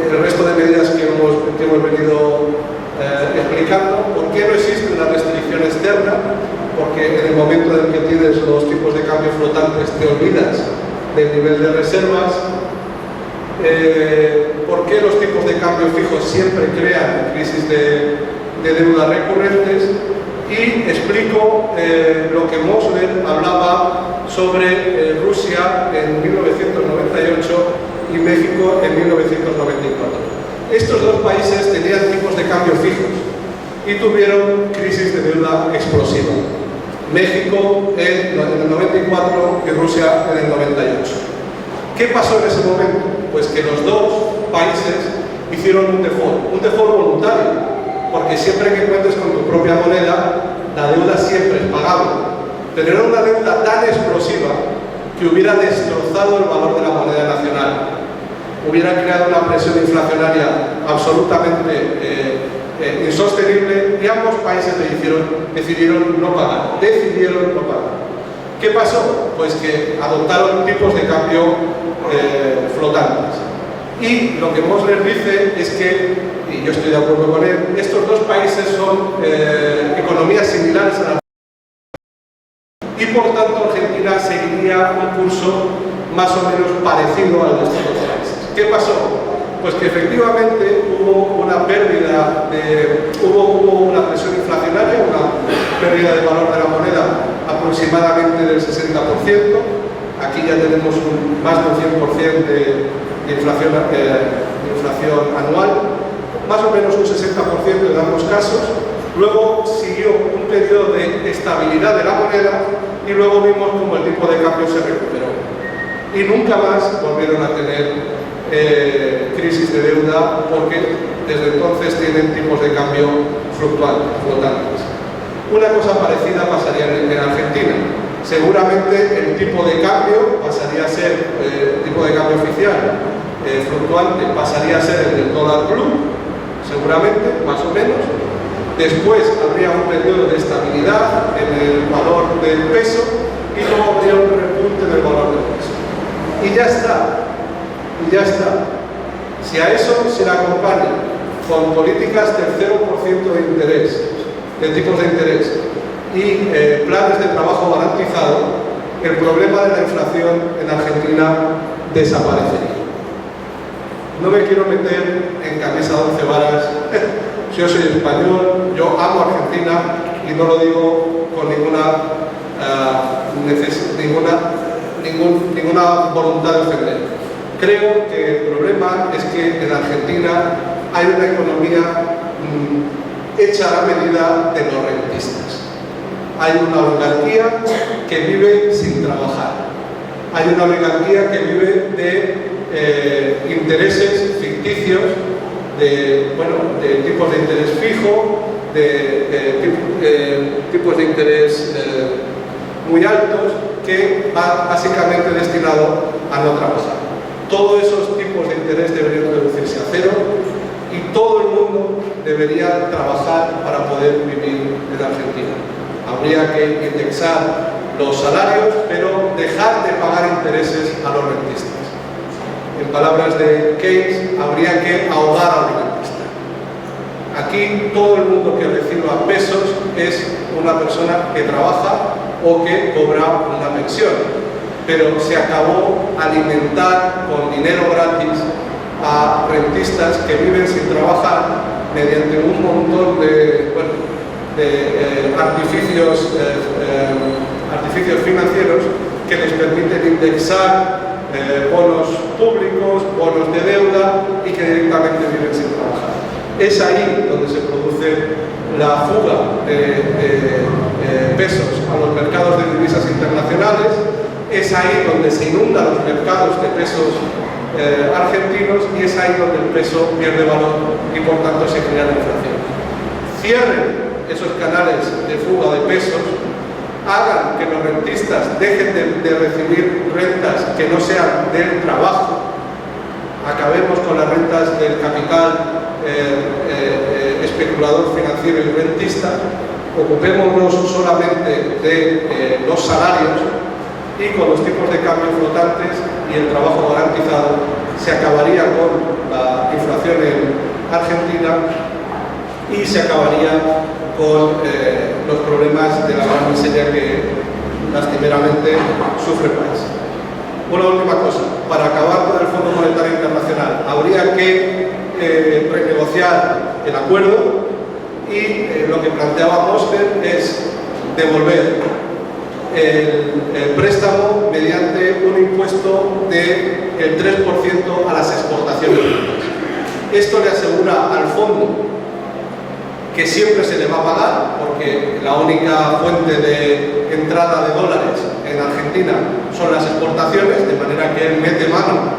el resto de medidas que hemos venido explicando. ¿Por qué no existe una restricción externa? Porque en el momento en el que tienes los tipos de cambio flotantes te olvidas del nivel de reservas. ¿Por qué los tipos de cambio fijos siempre crean crisis de deuda recurrentes? Y explico lo que Mosley hablaba sobre Rusia en y México en 1994. Estos dos países tenían tipos de cambio fijos y tuvieron crisis de deuda explosiva. México en el 94 y Rusia en el 98. ¿Qué pasó en ese momento? Pues que los dos países hicieron un default voluntario, porque siempre que cuentes con tu propia moneda, la deuda siempre es pagable. Pero era una deuda tan explosiva que hubiera destrozado el valor de la moneda nacional, hubiera creado una presión inflacionaria absolutamente insostenible, y ambos países decidieron no pagar. ¿Qué pasó? Pues que adoptaron tipos de cambio flotantes. Y lo que Moss les dice es que, y yo estoy de acuerdo con él, estos dos países son economías similares a la y por tanto Argentina seguiría un curso más o menos parecido al de estos dos países. ¿Qué pasó? Pues que efectivamente hubo una presión inflacionaria, una pérdida de valor de la moneda aproximadamente del 60%. Aquí ya tenemos más del 100% de inflación anual, más o menos un 60% en ambos casos. Luego siguió un periodo de estabilidad de la moneda y luego vimos como el tipo de cambio se recuperó. Y nunca más volvieron a tener crisis de deuda, porque desde entonces tienen tipos de cambio flotantes. Una cosa parecida pasaría en Argentina. Seguramente el tipo de cambio pasaría a ser, el tipo de cambio oficial fluctuante pasaría a ser el del dólar blue, seguramente, más o menos. Después habría un periodo de estabilidad en el valor del peso y luego habría un repunte del valor del peso. Y ya está. Si a eso se le acompaña con políticas del 0% de interés, de tipos de interés y planes de trabajo garantizado, el problema de la inflación en Argentina desaparecería. No me quiero meter en camisa de 11 varas. Yo soy español, yo amo Argentina y no lo digo con ninguna voluntad de ofender. Creo que el problema es que en Argentina hay una economía hecha a la medida de los rentistas. Hay una oligarquía que vive sin trabajar. Hay una oligarquía que vive de intereses ficticios, de tipos de interés fijo, de tipos de interés muy altos, que va básicamente destinado a no trabajar. Todos esos tipos de interés deberían reducirse a cero y todo el mundo debería trabajar para poder vivir en Argentina. Habría que indexar los salarios, pero dejar de pagar intereses a los rentistas. En palabras de Keynes, habría que ahogar al rentista. Aquí todo el mundo que reciba pesos es una persona que trabaja o que cobra una pensión. Pero se acabó alimentar con dinero gratis a rentistas que viven sin trabajar mediante un montón de artificios financieros que les permiten indexar bonos públicos, bonos de deuda y que directamente viven sin trabajar. Es ahí donde se produce la fuga de pesos a los mercados de divisas internacionales. Es ahí donde se inundan los mercados de pesos argentinos y es ahí donde el peso pierde valor y por tanto se crea la inflación. Cierren esos canales de fuga de pesos, hagan que los rentistas dejen de recibir rentas que no sean del trabajo, acabemos con las rentas del capital especulador financiero y rentista, ocupémonos solamente de los salarios y con los tipos de cambio flotantes y el trabajo garantizado se acabaría con la inflación en Argentina y se acabaría con los problemas de la gran miseria que lastimeramente sufre el país. Una última cosa, para acabar con el Fondo Monetario Internacional habría que renegociar el acuerdo y lo que planteaba Mosfer es devolver el préstamo mediante un impuesto de del 3% a las exportaciones brutas. Esto le asegura al fondo que siempre se le va a pagar, porque la única fuente de entrada de dólares en Argentina son las exportaciones, de manera que él mete mano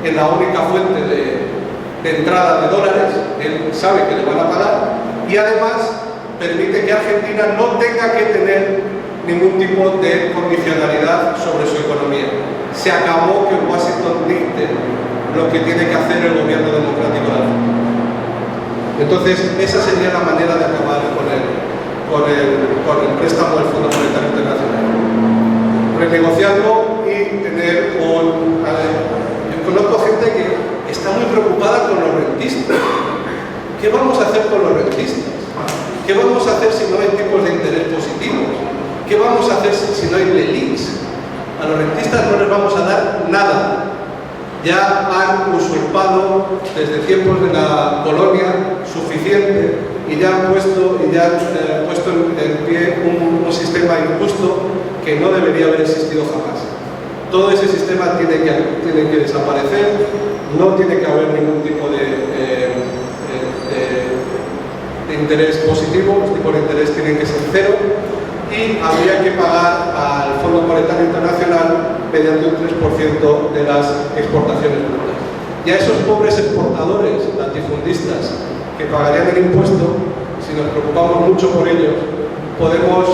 en la única fuente de entrada de dólares, él sabe que le van a pagar, y además permite que Argentina no tenga que tener ningún tipo de condicionalidad sobre su economía. Se acabó que Washington dicte lo que tiene que hacer el gobierno democrático de Argentina. Entonces, esa sería la manera de acabar con el préstamo del Fondo Monetario Internacional. Renegociarlo y tener un... yo conozco gente que está muy preocupada con los rentistas. ¿Qué vamos a hacer con los rentistas? ¿Qué vamos a hacer si no hay tipos de interés positivos? ¿Qué vamos a hacer si no hay LELIQs? A los rentistas no les vamos a dar nada. Ya han usurpado desde tiempos de la colonia suficiente y ya han puesto en pie un sistema injusto que no debería haber existido jamás. Todo ese sistema tiene que desaparecer, no tiene que haber ningún tipo de interés positivo, los tipos de interés tienen que ser cero y habría que pagar al Fondo Monetario Internacional mediante un 3% de las exportaciones brutas. Y a esos pobres exportadores latifundistas que pagarían el impuesto, si nos preocupamos mucho por ellos, podemos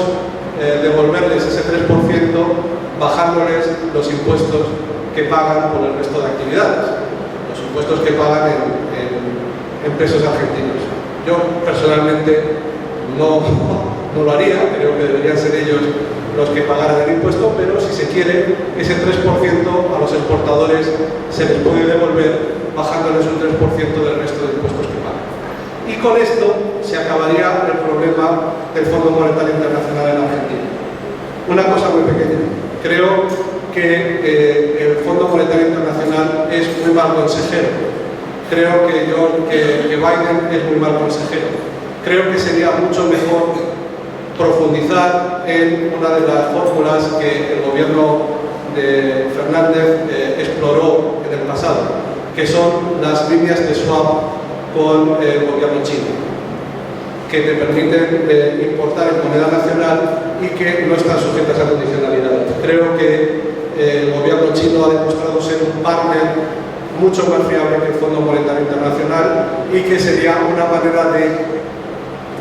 devolverles ese 3% bajándoles los impuestos que pagan por el resto de actividades, los impuestos que pagan en pesos argentinos. Yo personalmente no lo haría, creo que deberían ser ellos los que pagaran el impuesto, pero si se quiere, ese 3% a los exportadores se les puede devolver bajándoles un 3% del resto de impuestos que pagan. Y con esto se acabaría el problema del Fondo Monetario Internacional en Argentina. Una cosa muy pequeña. Creo que el Fondo Monetario Internacional es muy mal consejero. Creo que Biden es muy mal consejero. Creo que sería mucho mejor profundizar en una de las fórmulas que el gobierno de Fernández exploró en el pasado, que son las líneas de swap con el gobierno chino, que te permiten importar en moneda nacional y que no están sujetas a condicionalidades. Creo que el gobierno chino ha demostrado ser un partner mucho más fiable que el Fondo Monetario Internacional y que sería una manera de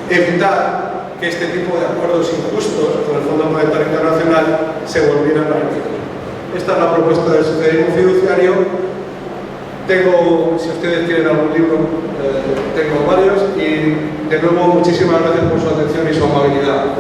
evitar que este tipo de acuerdos injustos con el Fondo Monetario Internacional se volvieran a repetir. Esta es la propuesta del socialismo fiduciario. Si ustedes tienen algún libro, tengo varios y de nuevo muchísimas gracias por su atención y su amabilidad.